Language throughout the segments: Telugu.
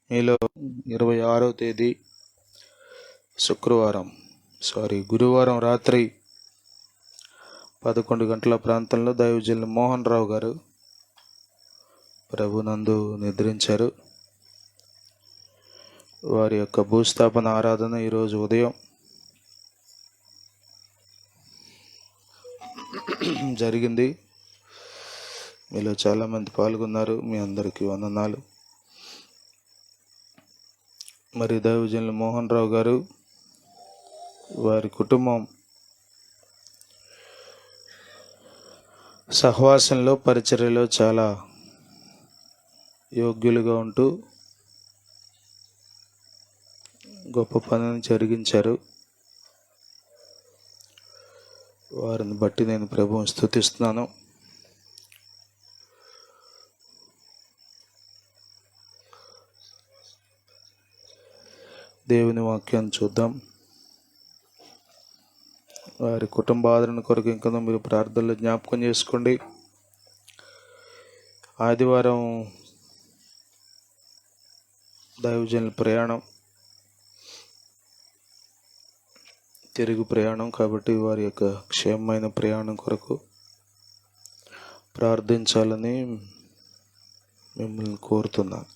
మీలో 26వ తేదీ గురువారం రాత్రి 11 గంటల ప్రాంతంలో దైవజనులు మోహన్ రావు గారు ప్రభునందు నిద్రించారు. వారి యొక్క భూస్థాపన ఆరాధన ఈరోజు ఉదయం జరిగింది. మీలో చాలామంది పాల్గొన్నారు. మీ అందరికీ వందనాలు. మరి దైవజనులు మోహన్ రావు గారు, వారి కుటుంబం సహవాసంలో పరిచర్యలో చాలా యోగ్యులుగా ఉంటూ గొప్ప పనిని జరిగించారు. వారిని బట్టి నేను ప్రభువుని స్తుతిస్తున్నాను. దేవుని వాక్యాన్ని చూద్దాం. వారి కుటుంబ ఆదరణ కొరకు ఇంకా మీరు ప్రార్థనలు జ్ఞాపకం చేసుకోండి. ఆదివారం దైవజనుల ప్రయాణం, తిరుగు ప్రయాణం కాబట్టి వారి యొక్క క్షేమమైన ప్రయాణం కొరకు ప్రార్థించాలని మిమ్మల్ని కోరుతున్నాను.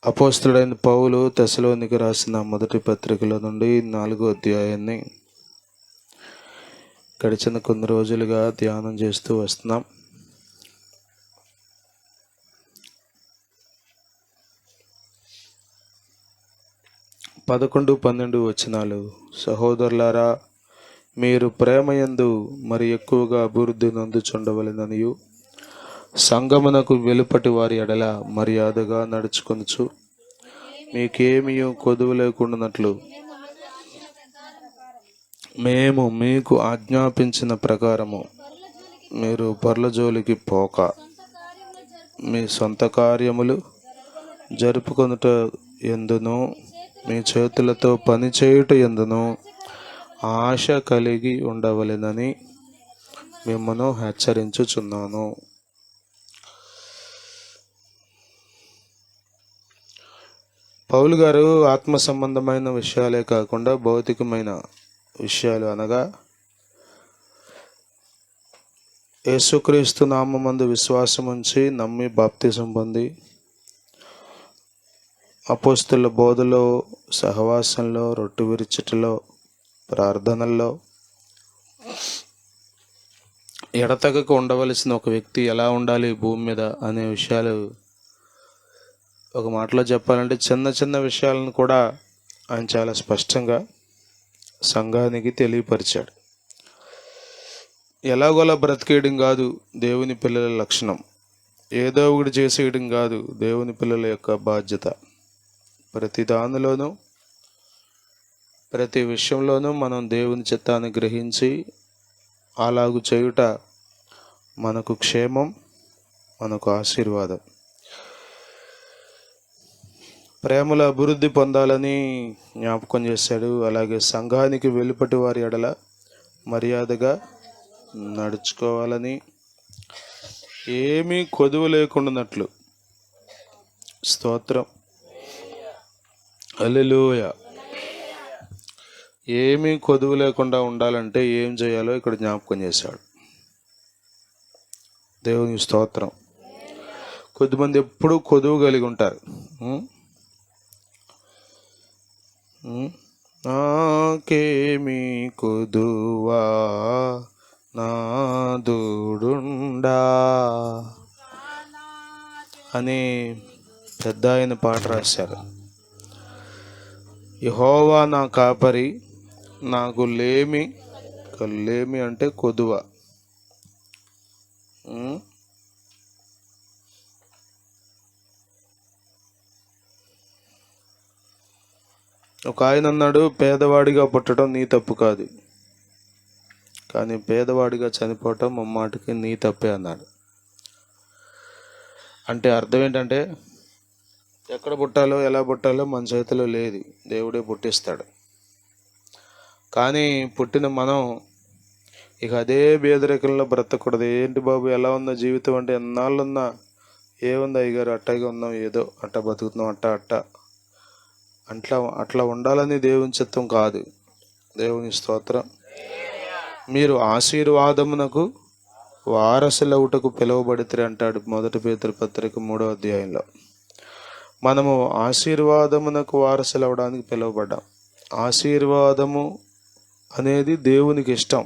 అపోస్తలుడైన పౌలు తెస్సలోనికి రాసిన మొదటి పత్రికలో నుండి 4వ అధ్యాయాన్ని గడిచిన కొన్ని రోజులుగా ధ్యానం చేస్తూ వస్తున్నాం. పదకొండు 12 వచనాలు. సహోదరులారా, మీరు ప్రేమయందు మరి ఎక్కువగా అభివృద్ధి నొందుచుండవలెననియు సంగమునకు వెలుపటి వారి ఎడల మర్యాదగా నడుచుకొనుచు మీకేమీ కొదువు లేకుండానట్లు మేము మీకు ఆజ్ఞాపించిన ప్రకారము మీరు పరుల జోలికి పోక మీ సొంత కార్యములు జరుపుకొనుట ఎందును మీ చేతులతో పని చేయుట ఎందును ఆశ కలిగి ఉండవలెనని మిమ్మను హెచ్చరించుచున్నాను. పౌలు గారు ఆత్మ సంబంధమైన విషయాలే కాకుండా భౌతికమైన విషయాలు అనగా యేసుక్రీస్తు నామమందు విశ్వాసం ఉంచి నమ్మి బాప్తిసం పొంది అపోస్తలుల బోధలో, సహవాసంలో, రొట్టె విరుచుటలో, ప్రార్థనల్లో ఎడతెగక ఉండవలసిన ఒక వ్యక్తి ఎలా ఉండాలి భూమి మీద అనే విషయాలు, ఒక మాటలో చెప్పాలంటే చిన్న చిన్న విషయాలను కూడా ఆయన చాలా స్పష్టంగా సంఘానికి తెలియపరిచాడు. ఎలాగోలా బ్రతికేయడం కాదు దేవుని పిల్లల లక్షణం. ఏదో ఒకటి చేసేయడం కాదు దేవుని పిల్లల యొక్క బాధ్యత. ప్రతి దానిలోనూ, ప్రతి విషయంలోనూ మనం దేవుని చిత్తాన్ని గ్రహించి అలాగు చేయుట మనకు క్షేమం, మనకు ఆశీర్వాదం. ప్రేమలో అభివృద్ధి పొందాలని జ్ఞాపకం చేశాడు. అలాగే సంఘానికి వెలుపటి వారి ఎడల మర్యాదగా నడుచుకోవాలని, ఏమీ కొదువు లేకుండానట్లు. స్తోత్రం, హల్లెలూయా. ఏమీ కొదువు లేకుండా ఉండాలంటే ఏం చేయాలో ఇక్కడ జ్ఞాపకం చేశాడు. దేవుని స్తోత్రం. కొద్దిమంది ఎప్పుడూ కొదువు కలిగి ఉంటారు. నాకేమీ కొదువా నాదుడుండా అని పెద్ద ఆయన పాట రాశారు. యెహోవా నా కాపరి, నాకు లేమి అంటే కొదువ. ఒక ఆయన అన్నాడు, పేదవాడిగా పుట్టడం నీ తప్పు కాదు, కానీ పేదవాడిగా చనిపోవటం ముమ్మాటికి నీ తప్పే అన్నాడు. అంటే అర్థం ఏంటంటే ఎక్కడ పుట్టాలో ఎలా పుట్టాలో మన చేతిలో లేదు, దేవుడే పుట్టిస్తాడు. కానీ పుట్టిన మనం ఇక అదే పేదరికంలో బ్రతకూడదు. ఏంటి బాబు ఎలా ఉన్న జీవితం అంటే, ఎన్నాళ్ళున్నా ఏముంది అయ్యగారు అట్టాగే ఉన్నాం, ఏదో అట్ట బతుకుతున్నాం, అట్లా ఉండాలని దేవుని చిత్తం కాదు. దేవుని స్తోత్రం. మీరు ఆశీర్వాదమునకు వారసులవుటకు పిలువబడితే అంటాడు 1 పేతురు పత్రిక 3వ అధ్యాయంలో. మనము ఆశీర్వాదమునకు వారసులు అవడానికి పిలువబడ్డాం. ఆశీర్వాదము అనేది దేవునికి ఇష్టం.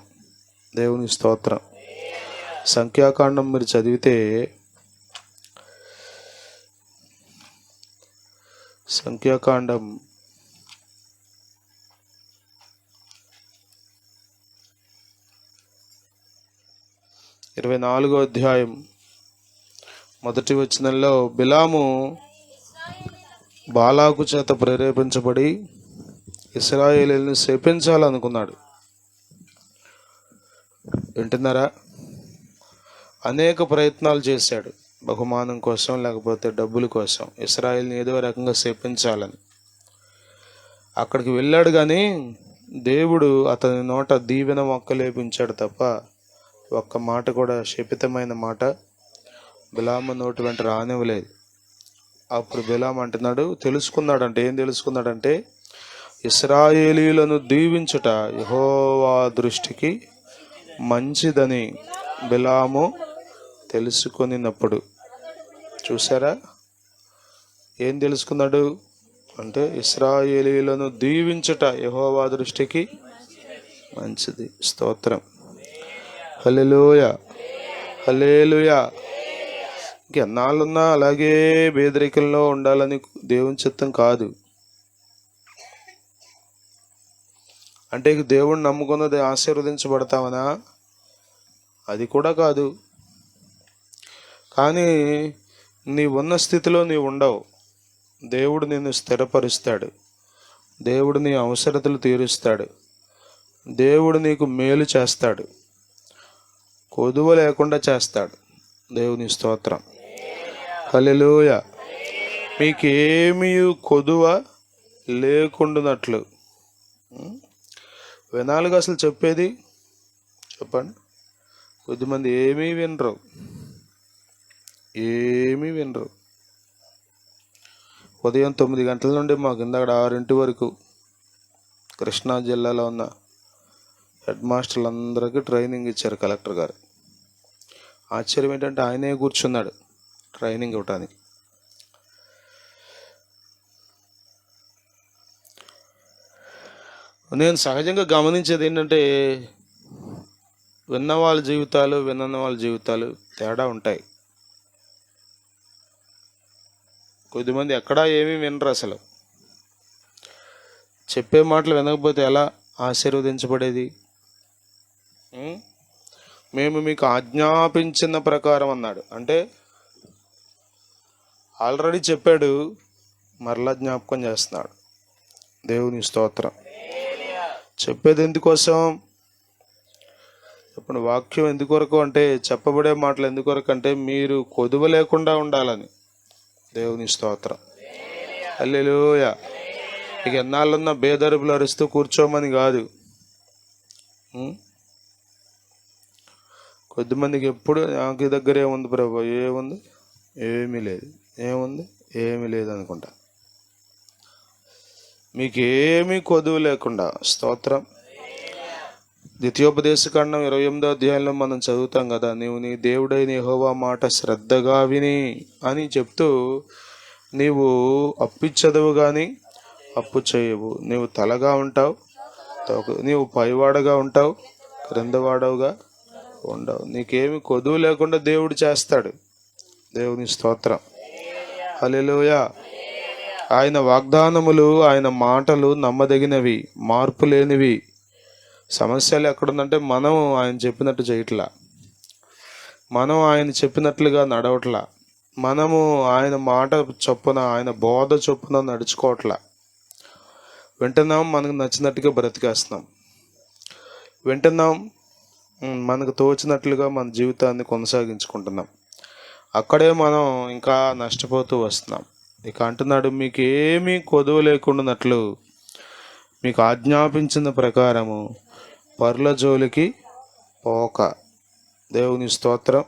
దేవుని స్తోత్రం. సంఖ్యాకాండం మీరు చదివితే సంఖ్యాకాండం 24వ అధ్యాయం 1వ వచనంలో బిలాము బాలాకు చేత ప్రేరేపించబడి ఇశ్రాయేలీయులను శపించాలనుకున్నాడు. వింటున్నారా? అనేక ప్రయత్నాలు చేశాడు, బహుమానం కోసం లేకపోతే డబ్బుల కోసం ఇశ్రాయేల్ని ఏదో రకంగా శపించాలని. అక్కడికి వెళ్ళాడు, కానీ దేవుడు అతని నోట దీవెన మొక్కలేపించాడు తప్ప ఒక్క మాట కూడా, శపితమైన మాట బిలాము నోటి వెంట రానివ్వలేదు. అప్పుడు బిలాము అంటున్నాడు, తెలుసుకున్నాడంటే ఏం తెలుసుకున్నాడంటే, ఇశ్రాయేలీయులను దీవించుట యెహోవా దృష్టికి మంచిదని బిలాము తెలుసుకొనినప్పుడు. చూసారా ఏం తెలుసుకున్నాడు అంటే, ఇశ్రాయేలీయులను దీవించుట యెహోవా దృష్టికి మంచిది. స్తోత్రం. హల్లెలూయా, హల్లెలూయా. ఇంకెన్నాళ్ళున్నా అలాగే పేదరికంలో ఉండాలని దేవుని చిత్తం కాదు. అంటే దేవుణ్ణి నమ్ముకున్నది ఆశీర్వదించబడతామనా? అది కూడా కాదు. కానీ నీ ఉన్న స్థితిలో నీవు ఉండవు. దేవుడు నిన్ను స్థిరపరుస్తాడు. దేవుడు నీ అవసరతలు తీరుస్తాడు. దేవుడు నీకు మేలు చేస్తాడు, కొదువ లేకుండా చేస్తాడు. దేవుని స్తోత్రం. హల్లెలూయా. మీకేమీ కొదువ లేకుండానట్లు. వినాలిగా అసలు చెప్పేది చెప్పండి. కొద్దిమంది ఏమీ వినరు. ఉదయం 9 గంటల నుండి మాకు ఇందాక 6 వరకు కృష్ణా జిల్లాలో ఉన్న హెడ్ మాస్టర్లందరికీ ట్రైనింగ్ ఇచ్చారు కలెక్టర్ గారు. ఆశ్చర్యం ఏంటంటే ఆయనే కూర్చున్నాడు ట్రైనింగ్ ఇవ్వటానికి. నేను సహజంగా గమనించేది ఏంటంటే, విన్న వాళ్ళ జీవితాలు విన్న వాళ్ళ జీవితాలు తేడా ఉంటాయి. కొద్దిమంది ఎక్కడా ఏమీ వినరు. అసలు చెప్పే మాటలు వినకపోతే ఎలా ఆశీర్వదించబడేది? మేము మీకు ఆజ్ఞాపించిన ప్రకారం అన్నాడు. అంటే ఆల్రెడీ చెప్పాడు, మరలా జ్ఞాపకం చేస్తున్నాడు. దేవుని స్తోత్రం. చెప్పేది ఎందుకోసం? ఇప్పుడు వాక్యం ఎందుకొరకు అంటే, చెప్పబడే మాటలు ఎందుకొరకు అంటే, మీరు కొదువ లేకుండా ఉండాలని. దేవుని స్తోత్రం. హల్లెలూయా. ఇక ఎన్నాళ్ళున్నా బేదరుపులు అరుస్తూ కూర్చోమని కాదు. కొద్దిమందికి ఎప్పుడు నాకు దగ్గర ఏముంది ప్రభు, ఏముంది, ఏమీ లేదు, ఏముంది, ఏమీ లేదు అనుకుంటా. మీకేమీ కొదువు లేకుండా. స్తోత్రం. ద్వితీయోపదేశకాండం 28వ అధ్యాయంలో మనం చదువుతాం కదా, నీవు నీ దేవుడైన యెహోవా మాట శ్రద్ధగా విని అని చెప్తూ, నీవు అప్పిచ్చదవు కానీ అప్పు చేయవు. నీవు తలగా ఉంటావు, నీవు పైవాడగా ఉంటావు, క్రిందవాడవుగా ఉండవు. నీకేమి కొదువు లేకుండా దేవుడు చేస్తాడు. దేవుని స్తోత్రం. హల్లెలూయా. ఆయన వాగ్దానములు, ఆయన మాటలు నమ్మదగినవి, మార్పు లేనివి. సమస్యలు ఎక్కడుందంటే, మనం ఆయన చెప్పినట్టు చేయట్లా, మనం ఆయన చెప్పినట్లుగా నడవట్లా, మనము ఆయన మాట చొప్పున, ఆయన బోధ చొప్పున నడుచుకోవట్లా. వింటున్నాం, మనకు నచ్చినట్టుగా బ్రతికేస్తున్నాం. వింటున్నాం, మనకు తోచినట్లుగా మన జీవితాన్ని కొనసాగించుకుంటున్నాం. అక్కడే మనం ఇంకా నష్టపోతూ వస్తున్నాం. ఇక అంటున్నాడు, మీకు ఏమీ కొదువ లేకుండానట్లు మీకు ఆజ్ఞాపించిన ప్రకారము పరుల జోలికి పోక. దేవుని స్తోత్రం.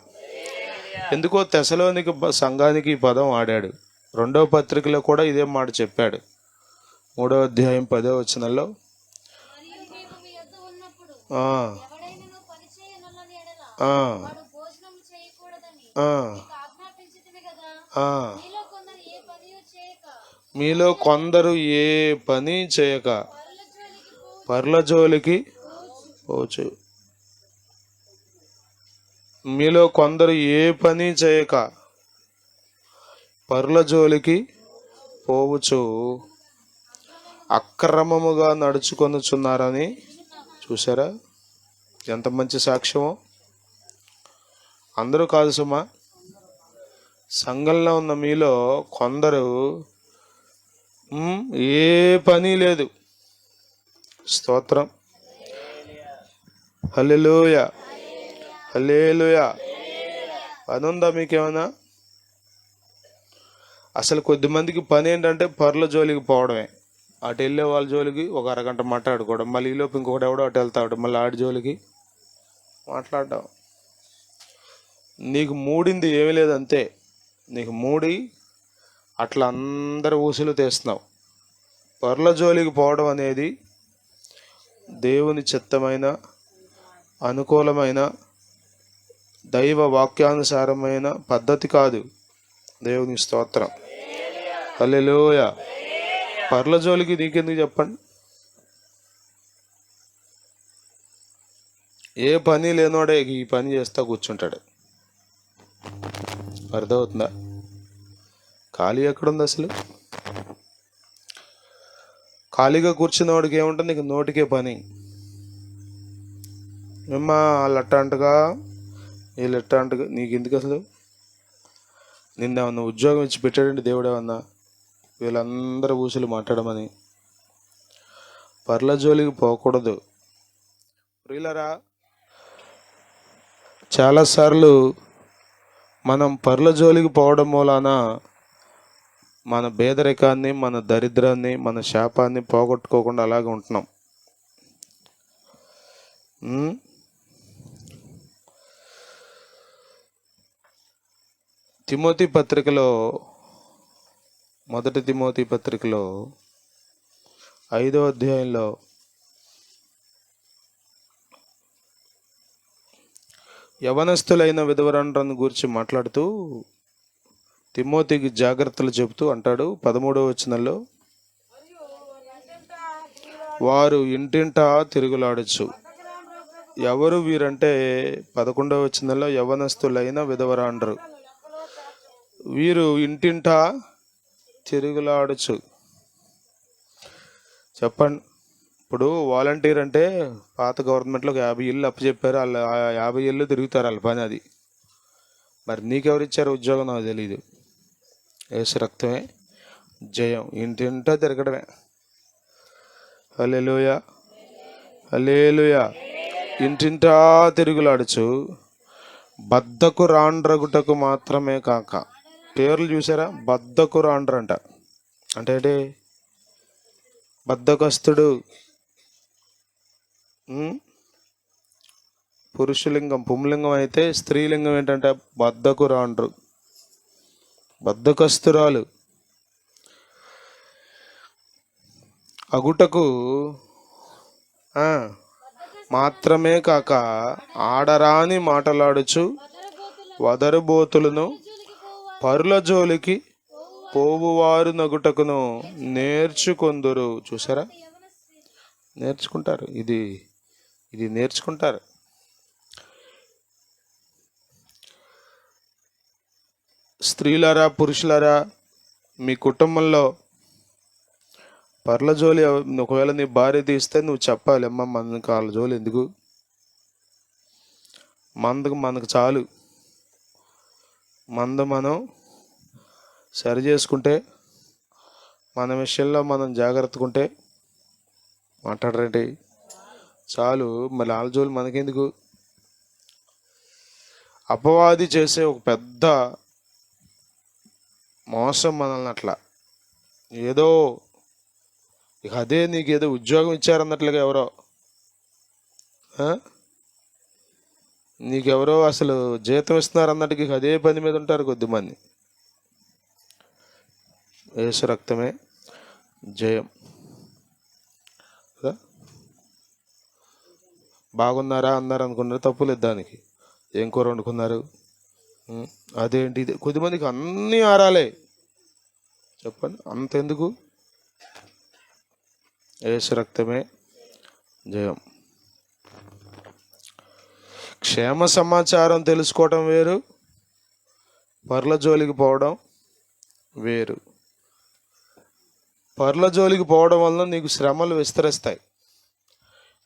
ఎందుకో తెసలోనికి సంఘానికి ఈ పదం ఆడాడు. 2వ పత్రికలో కూడా ఇదే మాట చెప్పాడు. 3వ అధ్యాయం 10వ వచనంలో మీలో కొందరు ఏ పని చేయక పర్ల జోలికి పోవచ్చు. మీలో కొందరు ఏ పని చేయక పరుల జోలికి పోవచ్చు అక్రమముగా నడుచుకొనుచున్నారని. చూసారా ఎంత మంచి సాక్ష్యమో. అందరూ కాదు సుమా, సంఘంలో ఉన్న మీలో కొందరు ఏ పని లేదు. స్తోత్రం, హల్లెలూయా, హల్లెలూయా. పని ఉందా మీకేమన్నా? అసలు కొద్దిమందికి పని ఏంటంటే పర్ల జోలికి పోవడమే. అటు వెళ్ళే వాళ్ళ జోలికి ఒక అరగంట మాట్లాడుకోవడం, మళ్ళీ ఈలోపు ఇంకొకటి ఎవడో అటు వెళ్తాడు, మళ్ళీ ఆడి జోలికి మాట్లాడడం. నీకు మూడింది ఏమీ లేదు, అంతే. నీకు మూడి అట్లా అందరు ఊసులు తీస్తున్నావు. పర్ల జోలికి పోవడం అనేది దేవుని చిత్తమైన, అనుకూలమైన, దైవ వాక్యానుసారమైన పద్ధతి కాదు. దేవుని స్తోత్రం, హల్లెలూయా. పర్ల జోలికి నీకెందుకు చెప్పండి? ఏ పని లేనోడే ఈ పని చేస్తా కూర్చుంటాడు. అర్థమవుతుందా? ఖాళీ ఎక్కడుంది అసలు? ఖాళీగా కూర్చున్నవాడికి ఏముంటుంది? నీకు నోటికే పని. మేమ్మా వాళ్ళు అట్ట అంటగా వీళ్ళు ఎట్ట అంటగా. నీకు ఎందుకు అసలు? నిన్నేమన్నా ఉద్యోగం ఇచ్చి పెట్టాడండి దేవుడు ఏమన్నా వీళ్ళందరూ ఊసులు మాట్లాడమని? పర్ల జోలికి పోకూడదు ప్రియులరా. చాలాసార్లు మనం పర్ల జోలికి పోవడం మూలాన మన పేదరికాన్ని, మన దరిద్రాన్ని, మన శాపాన్ని పోగొట్టుకోకుండా అలాగే ఉంటున్నాం. తిమోతి పత్రికలో, 1 తిమోతి పత్రికలో 5వ అధ్యాయంలో యవనస్తులైన విధవరాండ్రను గురించి మాట్లాడుతూ తిమోతికి జాగ్రత్తలు చెబుతూ అంటాడు 13వ వచనంలో, వారు ఇంటింటా తిరుగులాడచ్చు. ఎవరు వీరంటే 11వ వచనంలో యవనస్తులైన విధవరాండ్రు. వీరు ఇంటింటా తిరుగులాడచ్చు. చెప్పండి. ఇప్పుడు వాలంటీర్ అంటే పాత గవర్నమెంట్లో 50 ఇళ్ళు అప్పచెప్పారు. వాళ్ళు 50 ఇళ్ళు తిరుగుతారు, వాళ్ళ పని అది. మరి నీకెవరిచ్చారు ఉద్యోగం నాకు తెలీదు. యేసు రక్తమే జయం. ఇంటింటా తిరగడమే. హల్లెలూయా, హల్లెలూయా. ఇంటింటా తిరుగులాడచ్చు. బద్దకు రాండ్రగుటకు మాత్రమే కాక. పేర్లు చూసారా? బద్దకు రాండ్రంట అంటే ఏంటి? బద్దకస్తుడు. పురుషలింగం, పుంలింగం అయితే స్త్రీలింగం ఏంటంటే బద్దకు రాండ్రు, బద్దకస్తురాలు. అగుటకు మాత్రమే కాక ఆడరాని మాటలాడుచు వదరుబోతులను పరుల జోలికి పోవువారు నగుటకును నేర్చుకొందురు. చూసారా? నేర్చుకుంటారు. ఇది నేర్చుకుంటారు. స్త్రీలారా, పురుషులారా, మీ కుటుంబంలో పర్ల జోలి ఒకవేళ నీ భార్య తీస్తే నువ్వు చెప్పాలి, అమ్మ మనకు వాళ్ళ జోలి ఎందుకు, మనకు చాలు. మనం సరి చేసుకుంటే, మన విషయంలో మనం జాగ్రత్తగా ఉంటే, మాట్లాడరేంటి చాలు. మళ్ళీ వాళ్ళ జోలి మనకెందుకు? అపవాది చేసే ఒక పెద్ద మోసం మనల్ని అట్లా ఏదో ఇక అదే నీకు ఏదో ఉద్యోగం ఇచ్చారన్నట్లుగా ఎవరో నీకెవరో అసలు జీతం ఇస్తున్నారు అన్నట్టుకి అదే పని మీద ఉంటారు కొద్దిమంది. యేసు రక్తమే జయం కదా. బాగున్నారా అన్నారు అనుకున్నారు, తప్పులేదు దానికి. ఏం కూర వండుకున్నారు, అదేంటి ఇది. కొద్దిమందికి అన్నీ ఆరాలే. చెప్పండి, అంతెందుకు? యేసు రక్తమే జయం. క్షేమ సమాచారం తెలుసుకోవడం వేరు, పర్ల జోలికి పోవడం వేరు. పర్ల జోలికి పోవడం వలన నీకు శ్రమలు విస్తరిస్తాయి.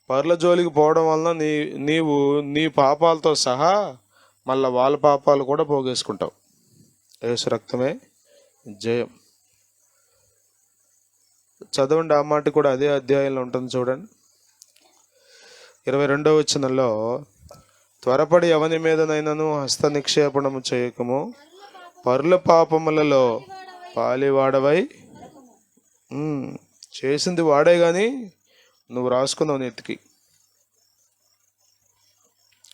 పర్ల జోలికి పోవడం వలన నీవు నీ పాపాలతో సహా మళ్ళీ వాళ్ళ పాపాలు కూడా పోగేసుకుంటావు. యేసు రక్తమే జయం. చదవండి, ఆ మాట కూడా అదే అధ్యాయంలో ఉంటుంది చూడండి. 22వ వచనంలో, త్వరపడి ఎవని మీదనైనను హస్త నిక్షేపణము చేయకము, పరుల పాపములలో పాలివాడవై. చేసింది వాడే కానీ నువ్వు రాసుకున్నావు నెత్తికి.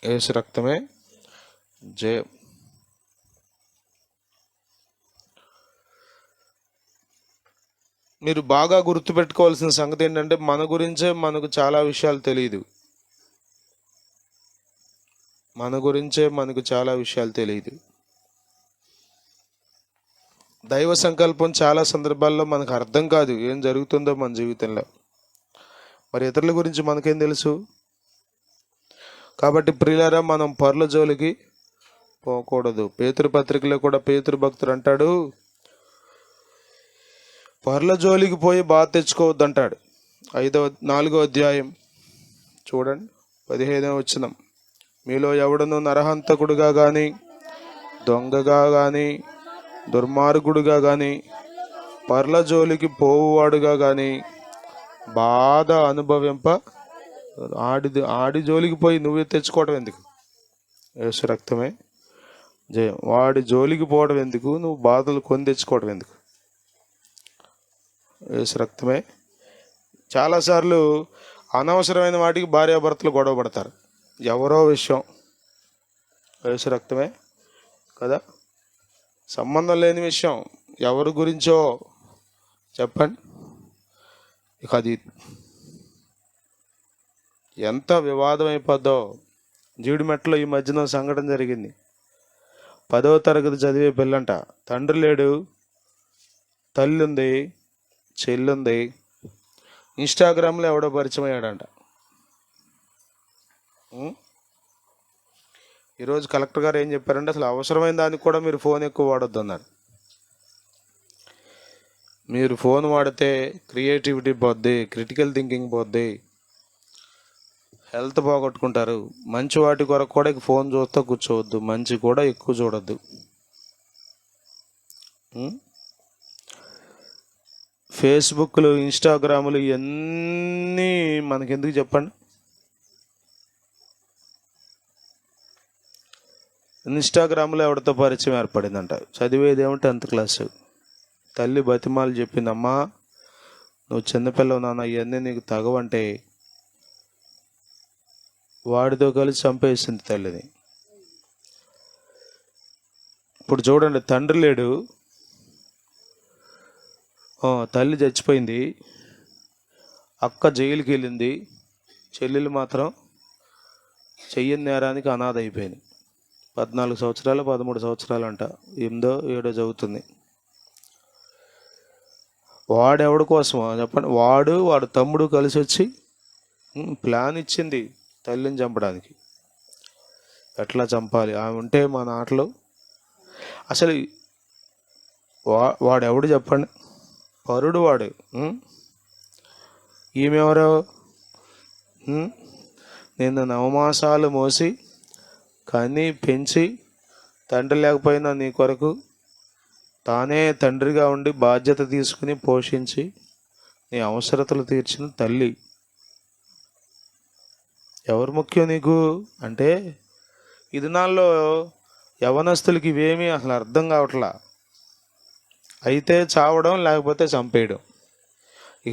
యేసు రక్తమే జయం. మీరు బాగా గుర్తుపెట్టుకోవాల్సిన సంగతి ఏంటంటే, మన గురించే మనకు చాలా విషయాలు తెలియదు. మన గురించే మనకు చాలా విషయాలు తెలియదు. దైవ సంకల్పం చాలా సందర్భాల్లో మనకు అర్థం కాదు, ఏం జరుగుతుందో మన జీవితంలో. మరి ఇతరుల గురించి మనకేం తెలుసు? కాబట్టి ప్రియులారా, మనం పరుల జోలికి పోకూడదు. పేతురు పత్రికలో కూడా పేతురు భక్తుడు అంటాడు, పరుల జోలికి పోయి బాధ తెచ్చుకోవద్దు అంటాడు. 4వ అధ్యాయం చూడండి, 15వ వచనం. మీలో ఎవడను నరహంతకుడుగా కానీ, దొంగగా కానీ, దుర్మార్గుడుగా కానీ, పర్ల జోలికి పోవువాడుగా కానీ బాధ అనుభవింప. ఆడి జోలికి పోయి నువ్వే తెచ్చుకోవడం ఎందుకు? యేసు రక్తమే జయం. వాడి జోలికి పోవడం ఎందుకు? నువ్వు బాధలు కొని తెచ్చుకోవడం ఎందుకు? యేసు రక్తమే. చాలాసార్లు అనవసరమైన వాటికి భార్యాభర్తలు గొడవ పడతారు, ఎవరో విషయం. యేసు రక్తమే కదా. సంబంధం లేని విషయం, ఎవరి గురించో చెప్పండి. ఇక అది ఎంత వివాదం అయిపోద్దో. జీడిమెట్లో ఈ మధ్యన సంఘటన జరిగింది. 10వ తరగతి చదివే పిల్లంట, తండ్రి లేడు, తల్లి ఉంది, చెల్లుంది. ఇన్స్టాగ్రామ్లో ఎవడో పరిచయం అయ్యాడంట. ఈరోజు కలెక్టర్ గారు ఏం చెప్పారంటే, అసలు అవసరమైన దానికి కూడా మీరు ఫోన్ ఎక్కువ వాడొద్దు అన్నారు. మీరు ఫోన్ వాడితే క్రియేటివిటీ పోద్ది, క్రిటికల్ థింకింగ్ పోద్ది, హెల్త్ పోగొట్టుకుంటారు. మంచి వాటి కొరకు కూడా ఫోన్ చూస్తూ కూర్చోవద్దు, మంచి కూడా ఎక్కువ చూడొద్దు. ఫేస్బుక్లు, ఇన్స్టాగ్రాములు ఇవన్నీ మనకెందుకు చెప్పండి? ఇన్స్టాగ్రామ్లో ఎవరితో పరిచయం ఏర్పడిందంట. చదివేది ఏమో 10th క్లాసు. తల్లి బతిమాలు చెప్పిందమ్మా, నువ్వు చిన్నపిల్లవు నాన్న, ఇవన్నీ నీకు తగవంటే వాడితో కలిసి చంపేసింది తల్లిని. ఇప్పుడు చూడండి, తండ్రి లేడు, తల్లి చచ్చిపోయింది, అక్క జైలుకి వెళ్ళింది, చెల్లెలు మాత్రం చెయ్యని నేరానికి అనాథ అయిపోయింది. 14 సంవత్సరాలు 13 సంవత్సరాలు అంట, 8ో 7ో చదువుతుంది. వాడెవడి కోసమా చెప్పండి? వాడు తమ్ముడు కలిసి వచ్చి ప్లాన్ ఇచ్చింది తల్లిని చంపడానికి. ఎట్లా చంపాలి, ఆమె ఉంటే మన ఆటలు. అసలు వాడెవడు చెప్పండి? పరుడు వాడు. ఈమెవరో నిన్ను 9 మాసాలు మోసి కని పెంచి, తండ్రి లేకపోయినా నీ కొరకు తానే తండ్రిగా ఉండి బాధ్యత తీసుకుని పోషించి నీ అవసరతలు తీర్చిన తల్లి. ఎవరు ముఖ్యం నీకు అంటే, ఈ దినాల్లో యవనస్తులకి ఇవేమీ అసలు అర్థం కావట్లా. అయితే చావడం, లేకపోతే చంపేయడం.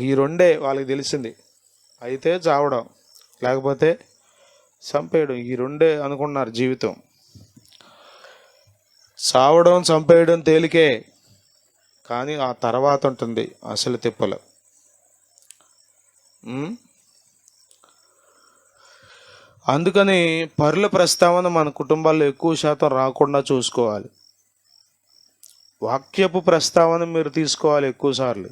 ఈ రెండే వాళ్ళకి తెలిసింది. అయితే చావడం, లేకపోతే చంపేయడం, ఈ రెండే అనుకున్నారు జీవితం. చావడం చంపేయడం తేలికే, కానీ ఆ తర్వాత ఉంటుంది అసలు తిప్పలు. అందుకని పరుల ప్రస్తావన మన కుటుంబాల్లో ఎక్కువ శాతం రాకుండా చూసుకోవాలి. వాక్యపు ప్రస్తావన మీరు తీసుకోవాలి ఎక్కువ సార్లు.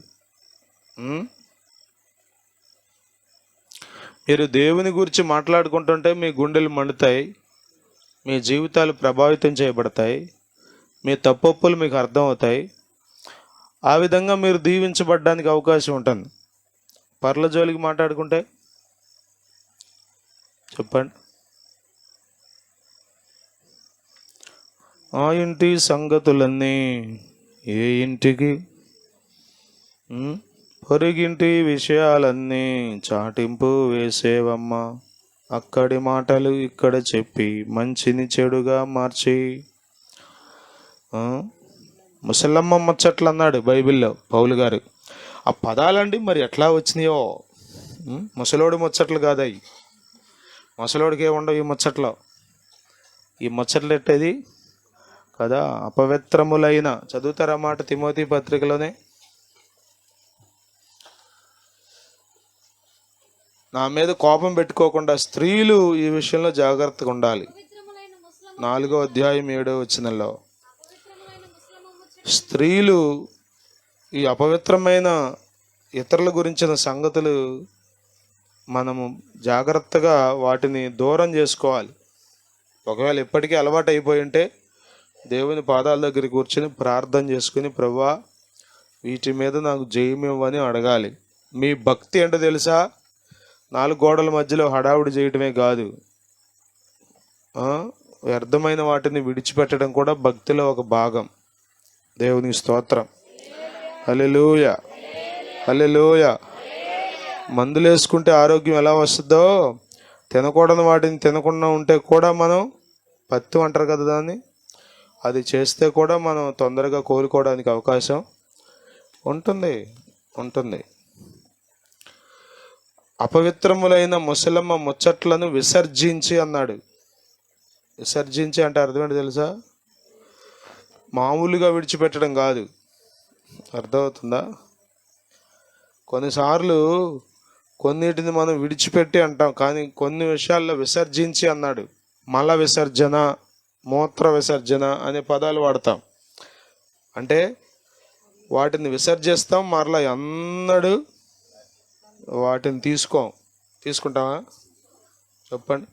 మీరు దేవుని గురించి మాట్లాడుకుంటుంటే మీ గుండెలు మండుతాయి, మీ జీవితాలు ప్రభావితం చేయబడతాయి, మీ తప్పొప్పులు మీకు అర్థమవుతాయి. ఆ విధంగా మీరు దీవించబడడానికి అవకాశం ఉంటుంది. పర్ల జోలికి మాట్లాడుకుంటే చెప్పండి, ఆ ఇంటి సంగతులన్నీ ఏ ఇంటికి, పొరుగింటి విషయాలన్నీ చాటింపు వేసేవమ్మా. అక్కడి మాటలు ఇక్కడ చెప్పి మంచిని చెడుగా మార్చి. ముసలమ్మ ముచ్చట్లు అన్నాడు బైబిల్లో పౌలు గారు. ఆ పదాలండి మరి ఎట్లా వచ్చినాయో. ముసలోడి ముచ్చట్లు కాదయి, ముసలోడికి ఏముండవు ఈ ముచ్చట్లో. ఈ ముచ్చట్లు ఎట్టేది కదా, అపవిత్రములైన, చదువుతారా మాట తిమోతి పత్రికలోనే, నా మీద కోపం పెట్టుకోకుండా స్త్రీలు ఈ విషయంలో జాగ్రత్తగా ఉండాలి. 4వ అధ్యాయం 7వ వచనంలో స్త్రీలు ఈ అపవిత్రమైన ఇతరుల గురించిన సంగతులు మనము జాగ్రత్తగా వాటిని దూరం చేసుకోవాలి. ఒకవేళ ఇప్పటికీ అలవాటు అయిపోయి ఉంటే దేవుని పాదాల దగ్గర కూర్చొని ప్రార్థన చేసుకుని, ప్రభువా వీటి మీద నాకు జయమివ్వని అడగాలి. మీ భక్తి ఏంటో తెలుసా? 4 గోడల మధ్యలో హడావుడి చేయటమే కాదు, వ్యర్థమైన వాటిని విడిచిపెట్టడం కూడా భక్తిలో ఒక భాగం. దేవునికి స్తోత్రం. హల్లెలూయా, హల్లెలూయా. మందులు వేసుకుంటే ఆరోగ్యం ఎలా వస్తుందో, తినకూడని వాటిని తినకుండా ఉంటే కూడా మనం పత్యం అంటారు కదా దాన్ని, అది చేస్తే కూడా మనం తొందరగా కోలుకోవడానికి అవకాశం ఉంటుంది. అపవిత్రములైన ముసలమ్మ ముచ్చట్లను విసర్జించి అన్నాడు. విసర్జించి అంటే అర్థం ఏంటి తెలుసా? మామూలుగా విడిచిపెట్టడం కాదు. అర్థమవుతుందా? కొన్నిసార్లు కొన్నిటిని మనం విడిచిపెట్టి అంటాం, కానీ కొన్ని విషయాల్లో విసర్జించి అన్నాడు. మల విసర్జన, మూత్ర విసర్జన అనే పదాలు వాడతాం. అంటే వాటిని విసర్జిస్తాం, మరలా ఎన్నడూ వాటిని తీసుకుంటామా? చెప్పండి.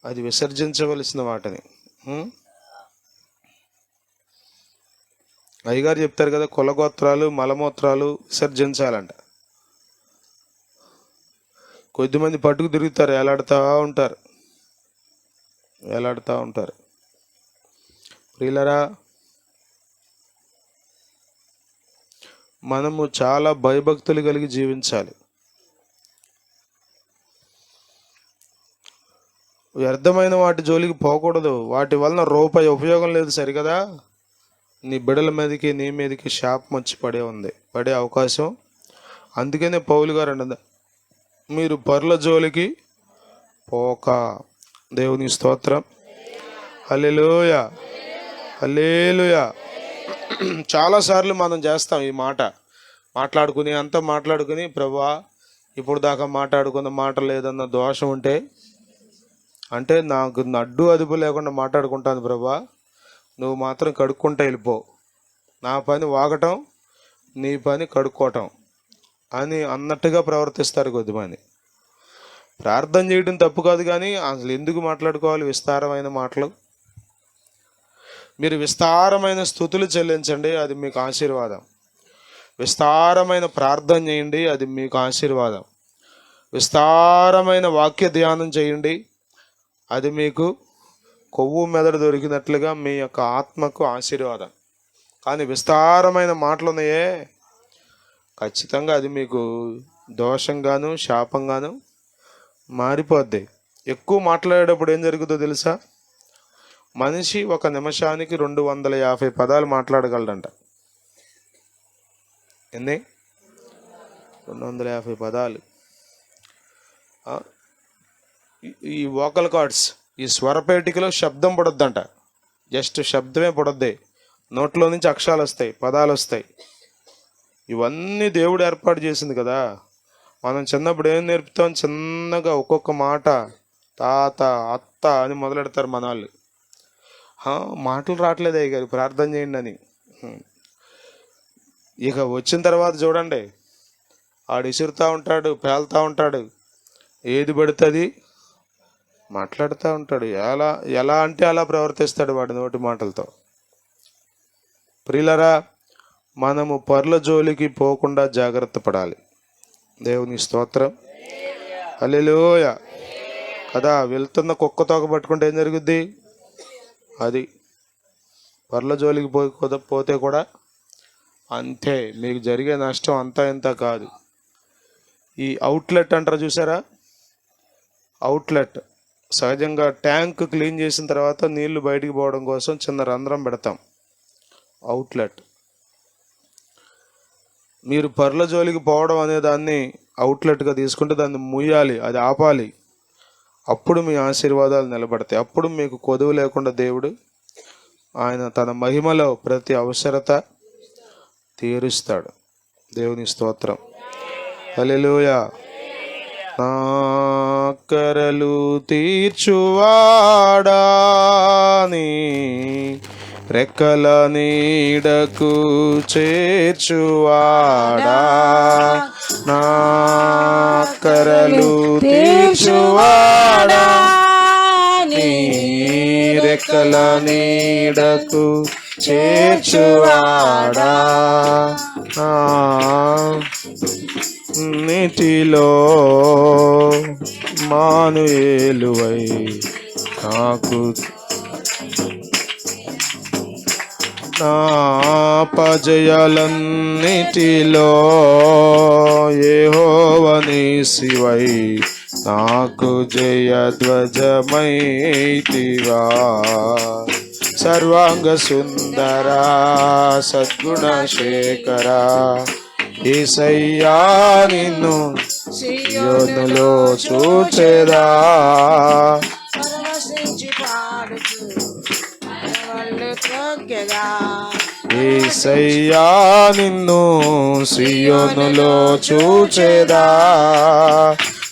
అది విసర్జించవలసిన వాటిని. అయ్యగారు చెప్తారు కదా, కులగోత్రాలు మలమూత్రాలు విసర్జించాలంట. కొద్దిమంది పట్టుకు తిరుగుతారు, వేలాడుతూ ఉంటారు. ప్రియులరా, మనము చాలా భయభక్తులు కలిగి జీవించాలి. వ్యర్థమైన వాటి జోలికి పోకూడదు. వాటి వలన రూపాయి ఉపయోగం లేదు, సరికదా? నీ బిడ్డల మీదకి నీ మీదకి శాపం వచ్చి పడే అవకాశం. అందుకనే పౌలు గారు అన్నది, మీరు పరుల జోలికి పోక. దేవుని స్తోత్రం. హల్లెలూయా, హల్లెలూయా. చాలాసార్లు మనం చేస్తాం ఈ మాట, మాట్లాడుకుని ప్రభువా ఇప్పుడు దాకా మాట్లాడుకున్న మాట లేదన్న దోషం ఉంటే, అంటే నాకు అడ్డు అదుపు లేకుండా మాట్లాడుకుంటాను ప్రభువా, నువ్వు మాత్రం కడుక్కుంటా వెళ్ళిపో, నా పని వాగటం, నీ పని కడుక్కోవటం అని అన్నట్టుగా ప్రవర్తిస్తారు కొద్దిమంది. ప్రార్థన చేయడం తప్పు కాదు, కానీ అసలు ఎందుకు మాట్లాడుకోవాలి విస్తారమైన మాటలు? మీరు విస్తారమైన స్తుతులు చెల్లించండి, అది మీకు ఆశీర్వాదం. విస్తారమైన ప్రార్థన చేయండి, అది మీకు ఆశీర్వాదం. విస్తారమైన వాక్య ధ్యానం చేయండి, అది మీకు కొవ్వు మెదడు దొరికినట్లుగా మీ యొక్క ఆత్మకు ఆశీర్వాదం. కానీ విస్తారమైన మాటలు ఉన్నాయే, ఖచ్చితంగా అది మీకు దోషంగాను శాపంగాను మారిపోద్ది. ఎక్కువ మాట్లాడేటప్పుడు ఏం జరుగుతుందో తెలుసా? మనిషి 1 నిమిషానికి 250 పదాలు మాట్లాడగలడంట. ఎన్ని? 250 పదాలు. ఈ వోకల్ కార్డ్స్, ఈ స్వరపేటికలో శబ్దం పడొద్దంట. జస్ట్ శబ్దమే పడొద్ది, నోట్లో నుంచి అక్షరాలు వస్తాయి, పదాలు వస్తాయి. ఇవన్నీ దేవుడు ఏర్పాటు చేసింది కదా. మనం చిన్నప్పుడు ఏం నేర్పుతాం? చిన్నగా ఒక్కొక్క మాట తాత అత్త అని మొదలెడతారు మన వాళ్ళు. మాటలు రావట్లేదే గారు, ప్రార్థన చేయండి అని. ఇక వచ్చిన తర్వాత చూడండి, ఆడు ఇసురుతూ ఉంటాడు, పేలుతూ ఉంటాడు, ఏది పడుతుంది మాట్లాడుతూ ఉంటాడు. ఎలా ఎలా అంటే అలా ప్రవర్తిస్తాడు వాడి నోటి మాటలతో. ప్రియులరా, మనము పరుల జోలికి పోకుండా జాగ్రత్త పడాలి. దేవుని స్తోత్రం, హల్లెలూయా. కదా, వెళ్తున్న కుక్క తోక పట్టుకుంటే ఏం జరుగుద్ది? అది పరుల జోలికి పోతే కూడా అంతే, మీకు జరిగే నష్టం అంతా ఇంత కాదు. ఈ అవుట్లెట్ అంటారు చూసారా? అవుట్లెట్ సహజంగా ట్యాంక్ క్లీన్ చేసిన తర్వాత నీళ్లు బయటికి పోవడం కోసం చిన్న రంధ్రం పెడతాం, అవుట్లెట్. మీరు పరుల జోలికి పోవడం అనే దాన్ని అవుట్లెట్గా తీసుకుంటే దాన్ని ముయ్యాలి, అది ఆపాలి. అప్పుడు మీ ఆశీర్వాదాలు నిలబడతాయి. అప్పుడు మీకు కొదువు లేకుండా దేవుడు ఆయన తన మహిమలో ప్రతి అవసరత తీరుస్తాడు. దేవుని స్తోత్రం, హల్లెలూయా. నా అక్కరలు తీర్చువాడా, నీ రెక్కల నీడకు చేర్చువాడా, నా అక్కరలు తీర్చువాడా, నీ రెక్కల నీడకు చేర్చువాడా, నీటిలో మానుయేలువై నాకు నా పజయాలన్నిటిలో యెహోవా నీసివై నాకు జయధ్వజమైతివా. సర్వాంగ సుందరా సద్గుణ శేఖరా, యేసయ్యా నిన్ను సియోనులో చూచెదా. యేసయ్యా నిన్ను సియోనులో చూచెదా,